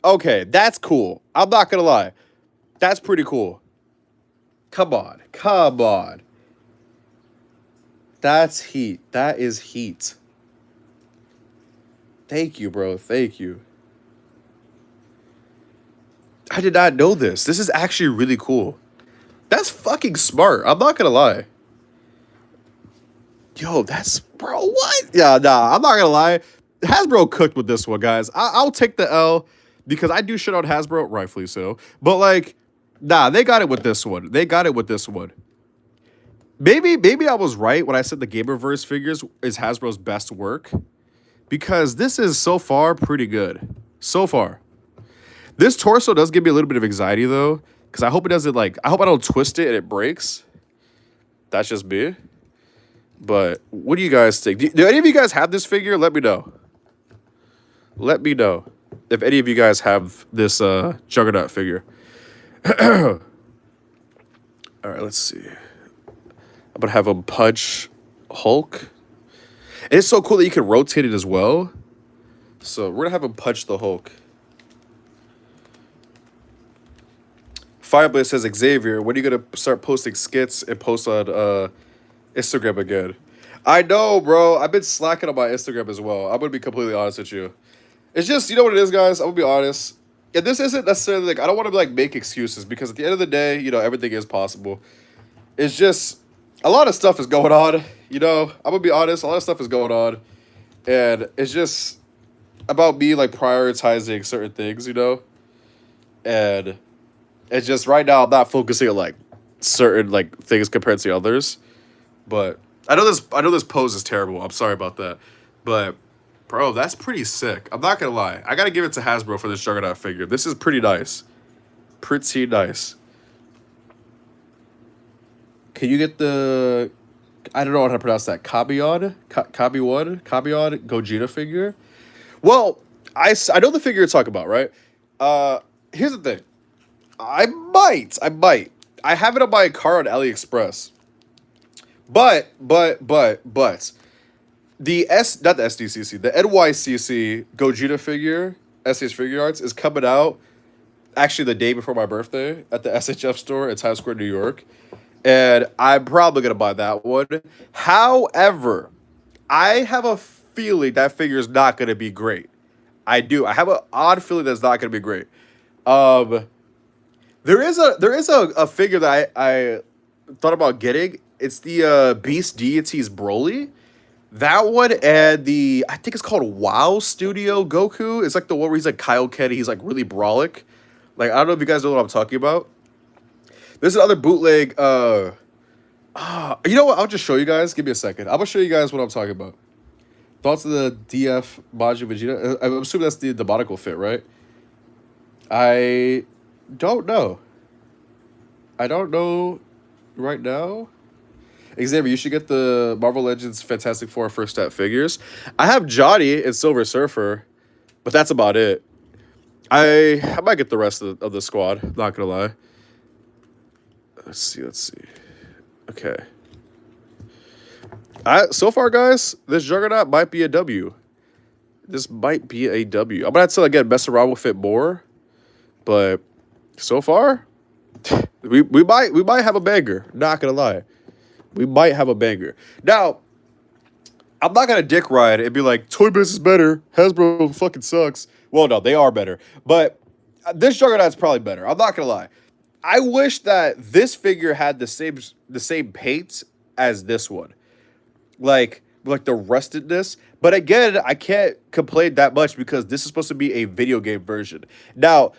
Okay, that's cool. I'm not going to lie. That's pretty cool. Come on. Come on. That's heat. That is heat. Thank you, bro. Thank you. I did not know this. This is actually really cool. That's fucking smart. I'm not going to lie. Yo, bro, what? Yeah, nah, I'm not going to lie. Hasbro cooked with this one, guys. I'll take the L because I do shit on Hasbro, rightfully so. But, like, nah, they got it with this one. They got it with this one. Maybe I was right when I said the Gamerverse figures is Hasbro's best work. Because this is so far pretty good. So far. This torso does give me a little bit of anxiety, though. Because I hope it doesn't, like... I hope I don't twist it and it breaks. That's just me. But what do you guys think? Do any of you guys have this figure? Let me know. Let me know if any of you guys have this Juggernaut figure. All right, let's see. I'm going to have him punch Hulk. And it's so cool that you can rotate it as well. So we're going to have him punch the Hulk. Fireblade says, Xavier, when are you going to start posting skits and post on Instagram again? I know, bro. I've been slacking on my Instagram as well. I'm going to be completely honest with you. It's just, you know what it is, guys? I'm going to be honest. And this isn't necessarily, like, I don't want to, like, make excuses. Because at the end of the day, you know, everything is possible. It's just, a lot of stuff is going on. You know, I'm going to be honest. A lot of stuff is going on. And it's just about me, like, prioritizing certain things, you know? And it's just, right now, I'm not focusing on, like, certain, like, things compared to others. But I know this pose is terrible. I'm sorry about that. But, bro, that's pretty sick. I'm not going to lie. I got to give it to Hasbro for this Juggernaut figure. This is pretty nice. Pretty nice. Can you get the... I don't know how to pronounce that. Kabion Gogeta figure? Well, I know the figure you're talking about, right? Here's the thing. I might. I have it on my cart on AliExpress. But not the SDCC, the NYCC Gogeta figure, SH Figure Arts, is coming out actually the day before my birthday at the SHF store in Times Square, New York. And I'm probably going to buy that one. However, I have a feeling that figure is not going to be great. I do. I have an odd feeling that's not going to be great. There is a figure that I thought about getting. It's the Beast Deities Broly. That one and I think it's called WoW Studio Goku. It's like the one where he's like Kaioken. He's like really brolic. Like, I don't know if you guys know what I'm talking about. There's another bootleg. You know what? I'll just show you guys. Give me a second. I'm going to show you guys what I'm talking about. Thoughts of the DF Majin Vegeta? I'm assuming that's the Monocle fit, right? I don't know. I don't know right now. Xavier, you should get the Marvel Legends Fantastic Four First Step figures. I have Johnny and Silver Surfer, but that's about it. I might get the rest of the squad, not gonna lie. Let's see. Okay. So far, guys, this Juggernaut might be a W. This might be a W. I'm gonna have to, again, mess around with it more. But so far, we might have a banger, not gonna lie. We might have a banger. Now, I'm not gonna dick ride and be like, Toy Biz is better. Hasbro fucking sucks. Well, no, they are better. But this Juggernaut's probably better. I'm not gonna lie. I wish that this figure had the same paint as this one. Like the rustedness. But again, I can't complain that much because this is supposed to be a video game version. Now,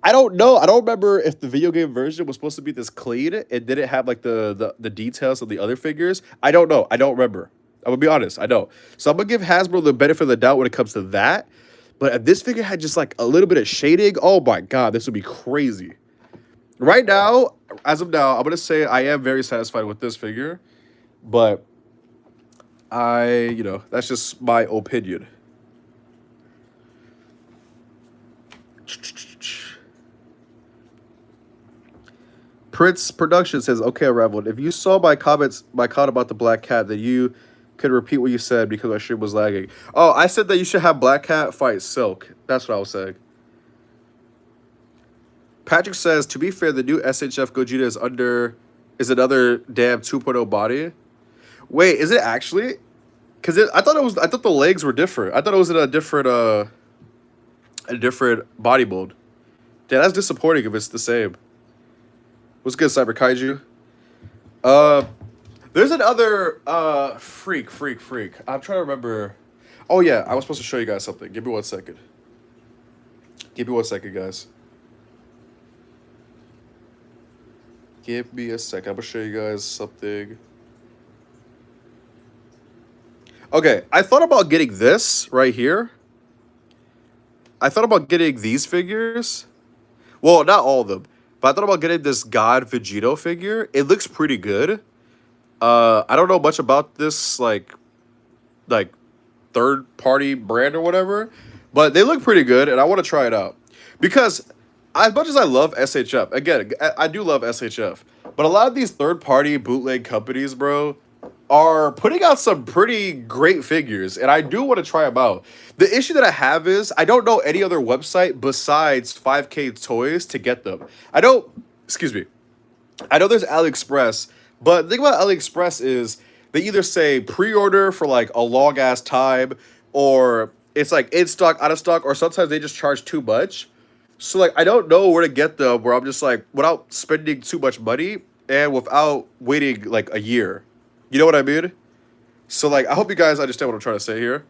I don't know. I don't remember if the video game version was supposed to be this clean and didn't have like the details of the other figures. I don't know. I don't remember. I'm gonna be honest. I don't. So I'm gonna give Hasbro the benefit of the doubt when it comes to that. But if this figure had just like a little bit of shading, oh my god, this would be crazy. Right now, as of now, I'm gonna say I am very satisfied with this figure, but that's just my opinion. Prince Production says, okay, Revel, if you saw my comment about the Black Cat, then you could repeat what you said because my stream was lagging. Oh, I said that you should have Black Cat fight Silk. That's what I was saying. Patrick says, to be fair, the new SHF Gogeta is another damn 2.0 body. Wait, is it actually? Because I thought the legs were different. I thought it was in a different body mold. Damn, that's disappointing if it's the same. What's good, Cyber Kaiju? There's another freak. I'm trying to remember. Oh yeah, I was supposed to show you guys something. Give me 1 second. Give me 1 second, guys. Give me a second. I'm gonna show you guys something. Okay, I thought about getting this right here. I thought about getting these figures. Well, not all of them. But I thought about getting this God Vegito figure. It looks pretty good. I don't know much about this like third-party brand or whatever, but they look pretty good, and I want to try it out. Because as much as I love SHF, again, I do love SHF, but a lot of these third-party bootleg companies, bro, are putting out some pretty great figures, and I do want to try them out. The issue that I have is I don't know any other website besides 5K Toys to get them. I know there's AliExpress, but the thing about AliExpress is they either say pre-order for like a long-ass time, or it's like in stock, out of stock, or sometimes they just charge too much. So like I don't know where to get them where I'm just like, without spending too much money and without waiting like a year. You know what I mean? So, like, I hope you guys understand what I'm trying to say here.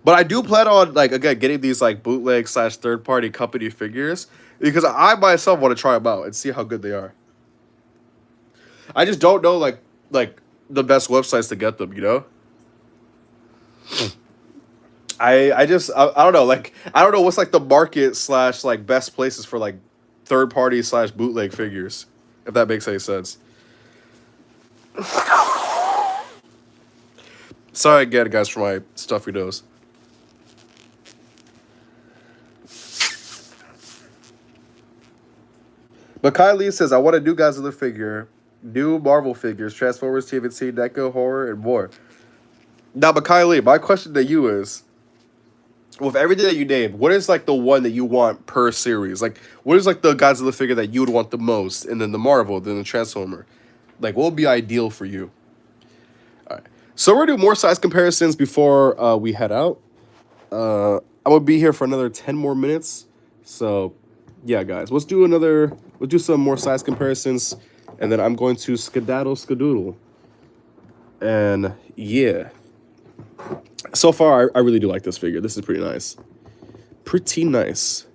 But I do plan on, like, again, getting these, like, bootleg / third-party company figures because I myself want to try them out and see how good they are. I just don't know, like the best websites to get them, you know? I don't know. Like, I don't know what's, like, the market / like, best places for, like, third-party / bootleg figures, if that makes any sense. Sorry again, guys, for my stuffy nose. But Kylie says, I want a new Godzilla figure, new Marvel figures, Transformers, TVC, Neko, Horror, and more. Now, but Kylie, my question to you is, with everything that you named, what is, like, the one that you want per series? Like, what is, like, the Godzilla figure that you would want the most? And then the Marvel, then the Transformer. Like, what would be ideal for you? All right. So we're going to do more size comparisons before we head out. I'm going to be here for another 10 more minutes. So, yeah, guys. Let's do some more size comparisons. And then I'm going to skedaddle. And, yeah. So far, I really do like this figure. This is pretty nice. Pretty nice.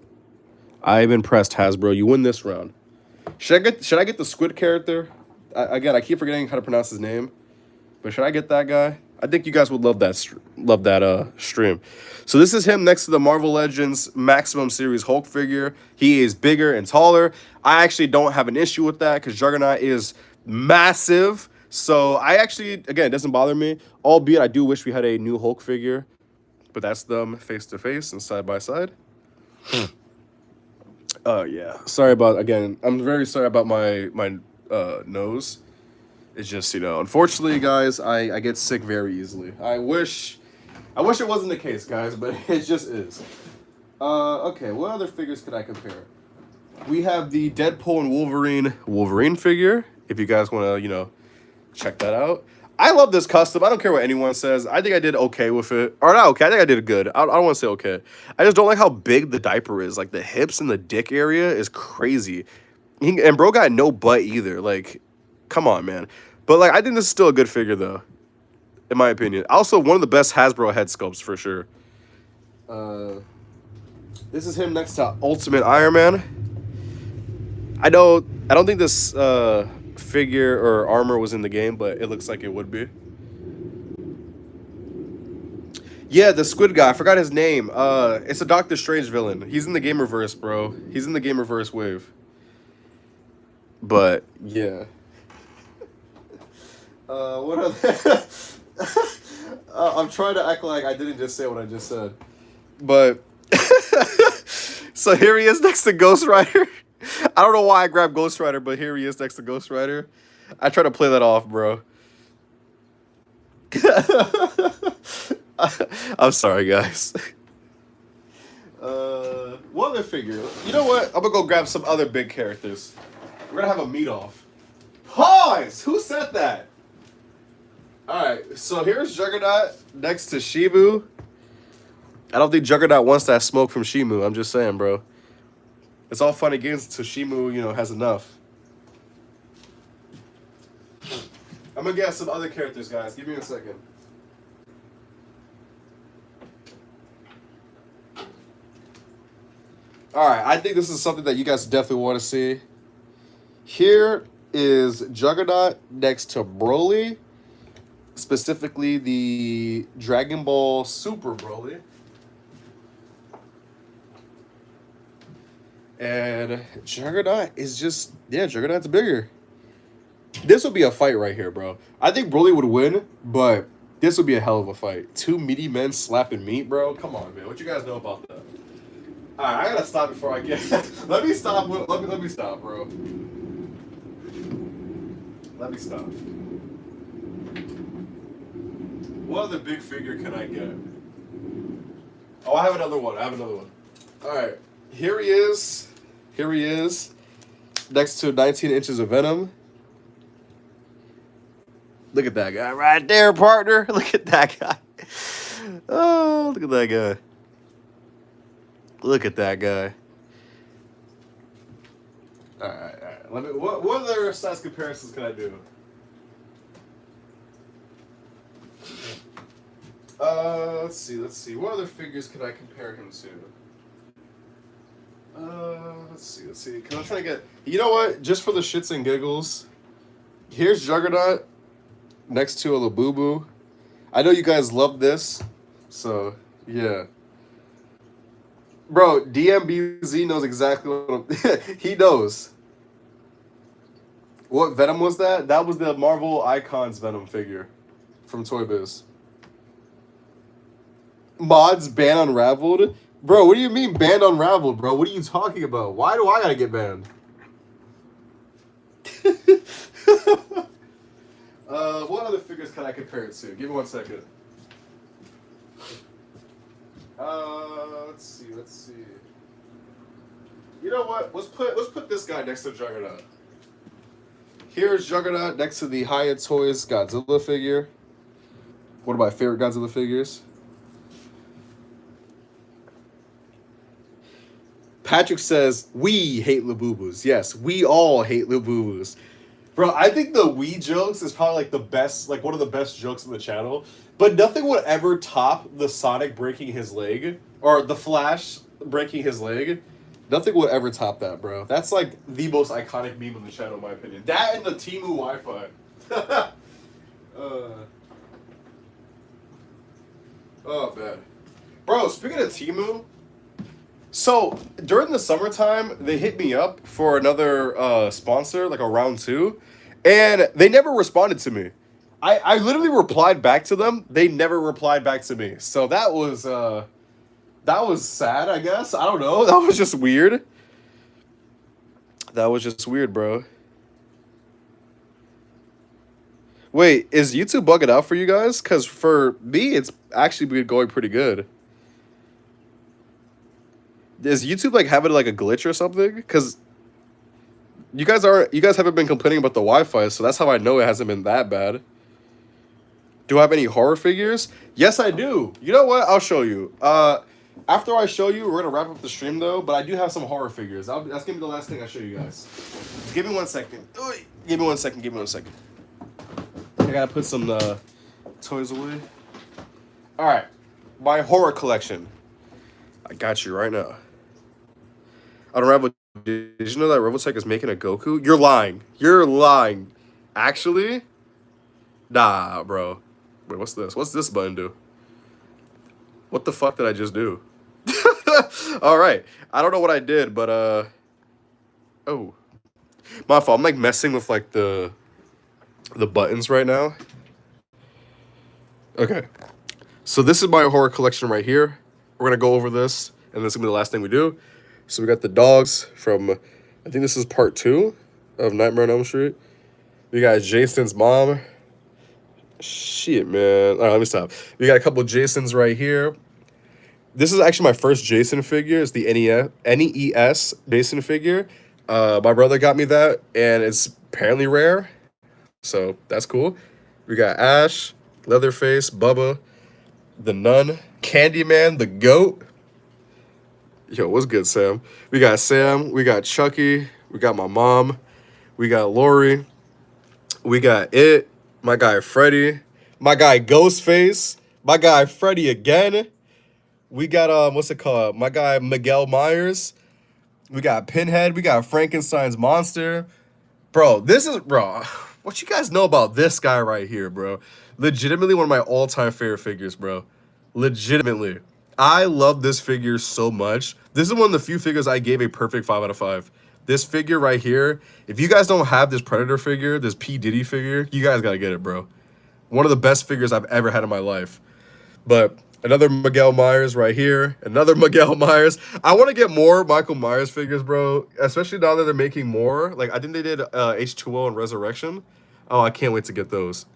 I'm impressed, Hasbro. You win this round. Should I get the squid character? Again, I keep forgetting how to pronounce his name. But should I get that guy? I think you guys would love that stream. So this is him next to the Marvel Legends Maximum Series Hulk figure. He is bigger and taller. I actually don't have an issue with that because Juggernaut is massive. So I actually, again, it doesn't bother me. Albeit I do wish we had a new Hulk figure. But that's them face to face and side by side. Yeah. Sorry about, again, I'm very sorry about my nose. It's just, unfortunately, guys, I get sick very easily. I wish it wasn't the case, guys, but it just is. Okay, what other figures could I compare? We have the Deadpool and Wolverine figure, if you guys want to, check that out. I love this custom. I don't care what anyone says. I think I did okay with it. Or not okay, I think I did good. I don't want to say okay. I just don't like how big the diaper is. Like, the hips and the dick area is crazy. And bro got no butt either. Like, come on, man. But, like, I think this is still a good figure, though, in my opinion. Also, one of the best Hasbro head sculpts, for sure. This is him next to Ultimate Iron Man. I don't think this figure or armor was in the game, but it looks like it would be. Yeah, the squid guy. I forgot his name. It's a Doctor Strange villain. He's in the Gamerverse, bro. He's in the Gamerverse wave. But, yeah. What other... I'm trying to act like I didn't just say what I just said. But... So here he is next to Ghost Rider. I don't know why I grabbed Ghost Rider, but here he is next to Ghost Rider. I try to play that off, bro. I'm sorry, guys. What other figure? You know what? I'm gonna go grab some other big characters. We're gonna have a meet-off. Pause! Who said that? Alright, so here's Juggernaut next to Shimu. I don't think Juggernaut wants that smoke from Shimu. I'm just saying, bro. It's all fun and games until Shimu, has enough. I'm gonna get some other characters, guys. Give me a second. Alright, I think this is something that you guys definitely want to see. Here is Juggernaut next to Broly. Specifically, the Dragon Ball Super Broly. And Juggernaut is just, Juggernaut's bigger. This would be a fight right here, bro. I think Broly would win, but this would be a hell of a fight. Two meaty men slapping meat, bro. Come on, man. What you guys know about that? All right, I gotta stop before I get. Let me stop. Let me stop, bro. Let me stop. What other big figure can I get? Oh, I have another one. All right, here he is. Next to 19 inches of Venom. Look at that guy right there, partner. Look at that guy. Oh, look at that guy. Look at that guy. All right. Let me. What other size comparisons can I do? Let's see. What other figures can I compare him to? Let's see. Because I'm trying to get. You know what? Just for the shits and giggles, here's Juggernaut next to a Labubu. I know you guys love this, so yeah. Bro, DMBZ knows exactly what he knows. What Venom was that? That was the Marvel Icons Venom figure from Toy Biz. Mods ban unraveled? Bro, what do you mean banned unraveled, bro? What are you talking about? Why do I gotta get banned? What other figures can I compare it to? Give me 1 second. Let's see. You know what? Let's put this guy next to Juggernaut. Here's Juggernaut next to the Hyatt Toys Godzilla figure. One of my favorite Godzilla figures. Patrick says, we hate Labubus. Yes, we all hate Labubus. Bro, I think the we jokes is probably like the best, like one of the best jokes on the channel. But nothing would ever top the Sonic breaking his leg, or the Flash breaking his leg. Nothing would ever top that, bro. That's like the most iconic meme on the channel, in my opinion. That and the Temu Wi-Fi. Oh, man. Bro, speaking of Temu, so during the summertime, they hit me up for another sponsor, like a round 2, and they never responded to me. I literally replied back to them. They never replied back to me. So that was sad, I guess. I don't know. That was just weird. That was just weird, bro. Wait, is YouTube bugging out for you guys? Because for me, it's actually been going pretty good. Is YouTube like having like a glitch or something? Because you guys haven't been complaining about the Wi-Fi, so that's how I know it hasn't been that bad. Do I have any horror figures? Yes, I do. You know what? I'll show you. After I show you, we're gonna wrap up the stream though. But I do have some horror figures. That's gonna be the last thing I show you guys. Just give me 1 second. Give me 1 second. Give me 1 second. I gotta put some toys away. All right, my horror collection. I got you right now. Unravel. Did you know that Robotech is making a Goku? You're lying. You're lying. Actually, nah, bro. Wait, what's this? What's this button do? What the fuck did I just do? All right. I don't know what I did, but oh, my fault. I'm like messing with like the buttons right now. Okay. So this is my horror collection right here. We're gonna go over this, and this is gonna be the last thing we do. So we got the dogs from, I think this is part 2 of Nightmare on Elm Street. We got Jason's mom. Shit, man. All right, let me stop. We got a couple of Jasons right here. This is actually my first Jason figure. It's the NES Jason figure. My brother got me that, and it's apparently rare. So that's cool. We got Ash, Leatherface, Bubba, the Nun, Candyman, the Goat. Yo, what's good, Sam? We got Sam. We got Chucky. We got my mom. We got Lori. We got It. My guy Freddy, my guy Ghostface, my guy Freddy again. We got what's it called? My guy Miguel Myers. We got Pinhead. We got Frankenstein's monster. Bro, what you guys know about this guy right here, bro? Legitimately one of my all-time favorite figures, bro. Legitimately. I love this figure so much. This is one of the few figures I gave a perfect 5 out of 5. This figure right here, if you guys don't have this Predator figure, this P. Diddy figure, you guys gotta get it, bro. One of the best figures I've ever had in my life. But another Miguel Myers right here. Another Miguel Myers. I want to get more Michael Myers figures, bro. Especially now that they're making more. Like, I think they did H2O and Resurrection. Oh, I can't wait to get those.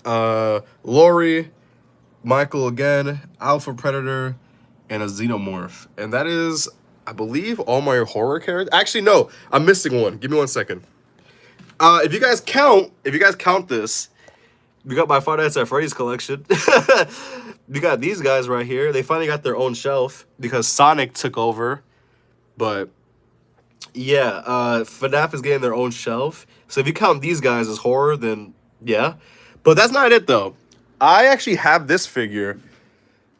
Lori, Michael again, Alpha Predator, and a Xenomorph. And that is, I believe, all my horror characters. Actually, no, I'm missing one. Give me 1 second. If you guys count this, we got my Five Nights at Freddy's collection. We got these guys right here. They finally got their own shelf because Sonic took over. But yeah, FNAF is getting their own shelf. So if you count these guys as horror, then yeah. But that's not it though. I actually have this figure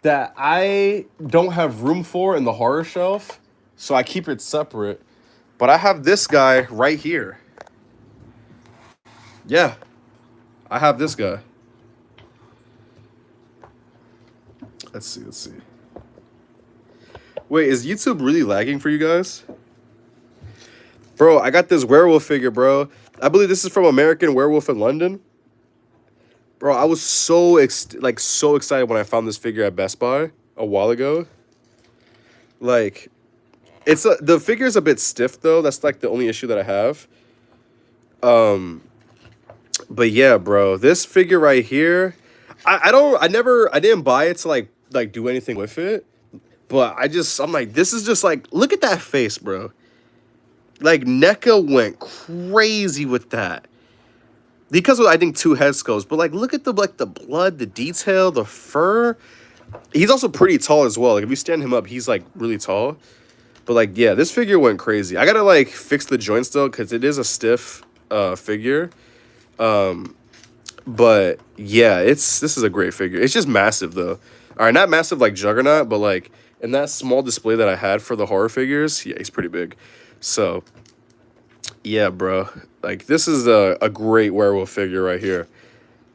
that I don't have room for in the horror shelf, so I keep it separate. But I have this guy right here. Yeah, I have this guy. Let's see. Wait, is YouTube really lagging for you guys? Bro, I got this werewolf figure, bro. I believe this is from American Werewolf in London. Bro, I was so excited when I found this figure at Best Buy a while ago. Like, the figure is a bit stiff though. That's like the only issue that I have. But yeah, bro, this figure right here, I didn't buy it to like do anything with it. But I'm like, this is just like, look at that face, bro. Like, NECA went crazy with that. Because of, I think, 2 head sculpts. But, like, look at the blood, the detail, the fur. He's also pretty tall as well. Like, if you stand him up, he's, like, really tall. But, like, yeah, this figure went crazy. I gotta, like, fix the joints, though, because it is a stiff figure. But, yeah, this is a great figure. It's just massive, though. All right, not massive like Juggernaut, but, like, in that small display that I had for the horror figures, yeah, he's pretty big. So, yeah, bro. Like, this is a great werewolf figure right here.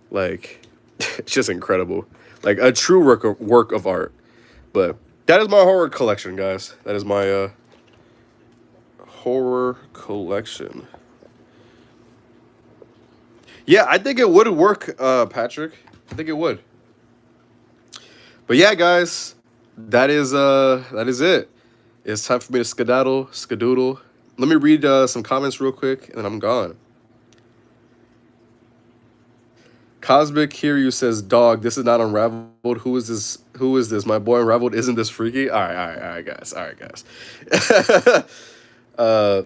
Like, It's just incredible, like a true work of art. But that is my horror collection, guys. That is my horror collection. Yeah, I think it would work, Patrick. I think it would. But yeah, guys, that is it. It's time for me to skedaddle. Let me read some comments real quick, and then I'm gone. Cosmic Kiryu says, "Dog, this is not Unraveled. Who is this? Who is this? My boy Unraveled. Isn't this freaky? All right, guys. All right, guys. uh,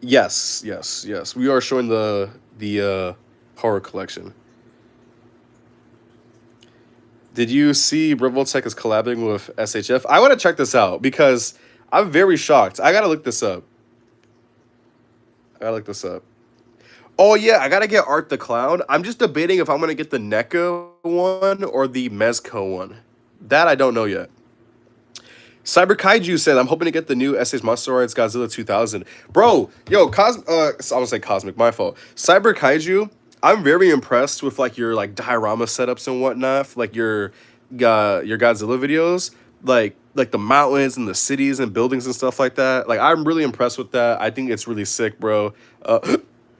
yes. We are showing the horror collection. Did you see Revoltech is collabing with SHF? I want to check this out because I'm very shocked. I gotta look this up. Oh yeah, I gotta get Art the Clown. I'm just debating if I'm gonna get the NECA one or the Mezco one. That I don't know yet. Cyber Kaiju said, "I'm hoping to get the new SH Monsteroids Godzilla 2000." Bro, yo, I'm gonna say Cosmic, my fault. Cyber Kaiju, I'm very impressed with like your like diorama setups and whatnot, like your Godzilla videos, like the mountains and the cities and buildings and stuff like that. Like I'm really impressed with that. I think it's really sick, bro.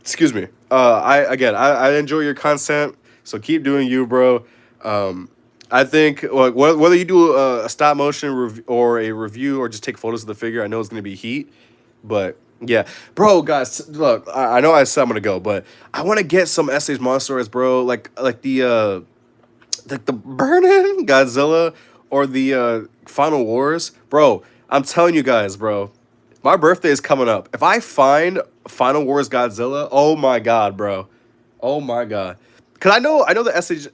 Excuse me. I enjoy your content, so keep doing you, bro. I think like whether you do a stop motion or a review or just take photos of the figure, I know it's gonna be heat, but yeah, bro, guys, look, I know I said I'm gonna go, but I want to get some SH Monsters, bro, like the Burning Godzilla or the Final Wars, bro. I'm telling you guys, bro, my birthday is coming up. If I find Final Wars Godzilla, oh my god, bro, oh my god. Cause I know the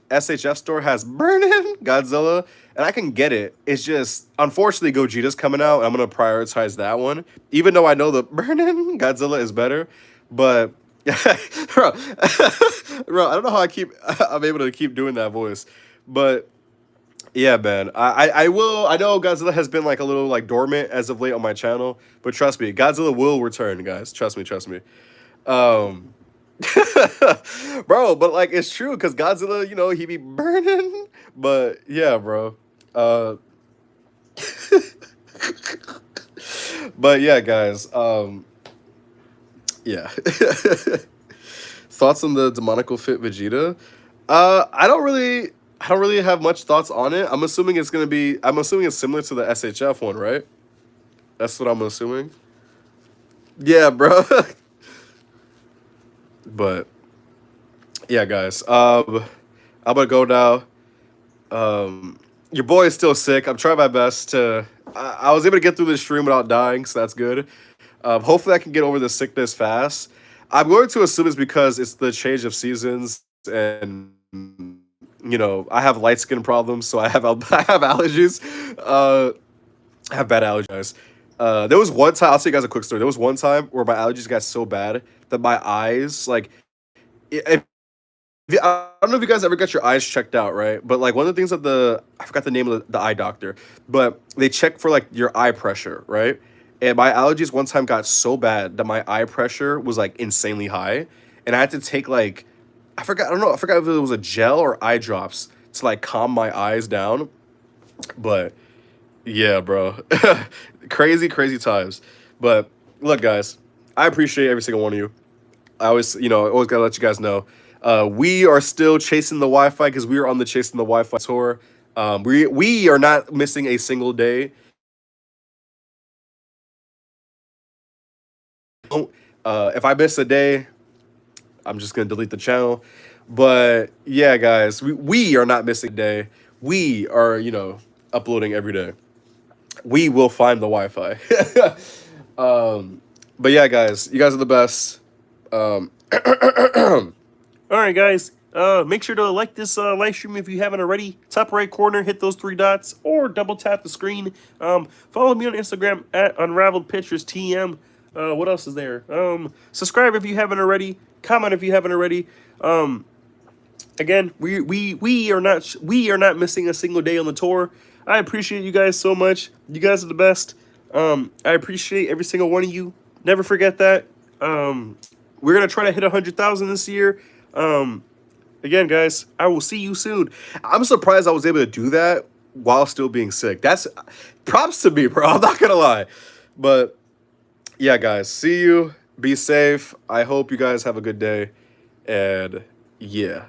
SHF store has Burning Godzilla, and I can get it. It's just unfortunately Gogeta's coming out, and I'm gonna prioritize that one, even though I know the Burning Godzilla is better. But bro, bro, I don't know how I'm able to keep doing that voice, but yeah, man, I will. I know Godzilla has been like a little like dormant as of late on my channel, but trust me, Godzilla will return, guys. Trust me. Um. Bro, but like it's true because Godzilla, you know, he be burning. But yeah, bro. But yeah, guys. Yeah. Thoughts on the demonical fit Vegeta? I don't really have much thoughts on it. I'm assuming it's similar to the SHF one, right? That's what I'm assuming. Yeah, bro. But yeah, guys. I'm gonna go now. Your boy is still sick. I'm trying my best to. I was able to get through this stream without dying, so that's good. Hopefully, I can get over the sickness fast. I'm going to assume it's because it's the change of seasons, and you know I have light skin problems, so I have allergies. I have bad allergies. There was one time, I'll tell you guys a quick story. There was one time where my allergies got so bad that my eyes, like, I don't know if you guys ever got your eyes checked out, right? But like one of the things that I forgot the name of the eye doctor, but they check for like your eye pressure, right? And my allergies one time got so bad that my eye pressure was like insanely high, and I had to take like, I forgot if it was a gel or eye drops to like calm my eyes down, but. Yeah, bro. Crazy times. But look, guys, I appreciate every single one of you. I always gotta let you guys know. We are still chasing the Wi-Fi because we are on the Chasing the Wi-Fi tour. We are not missing a single day. If I miss a day, I'm just gonna delete the channel. But yeah, guys, we are not missing a day. We are, uploading every day. We will find the Wi-Fi. But yeah, guys, you guys are the best. All right, guys. Make sure to like this live stream if you haven't already. Top right corner, hit those 3 dots, or double tap the screen. Follow me on Instagram at UnraveledPicturesTM. What else is there? Subscribe if you haven't already. Comment if you haven't already. Again, we are not missing a single day on the tour. I appreciate you guys so much. You guys are the best. I appreciate every single one of you. Never forget that. We're gonna try to hit 100,000 this year. again, guys, I will see you soon. I'm surprised I was able to do that while still being sick. That's props to me, bro. I'm not gonna lie. But yeah, guys, see you. Be safe. I hope you guys have a good day. And yeah.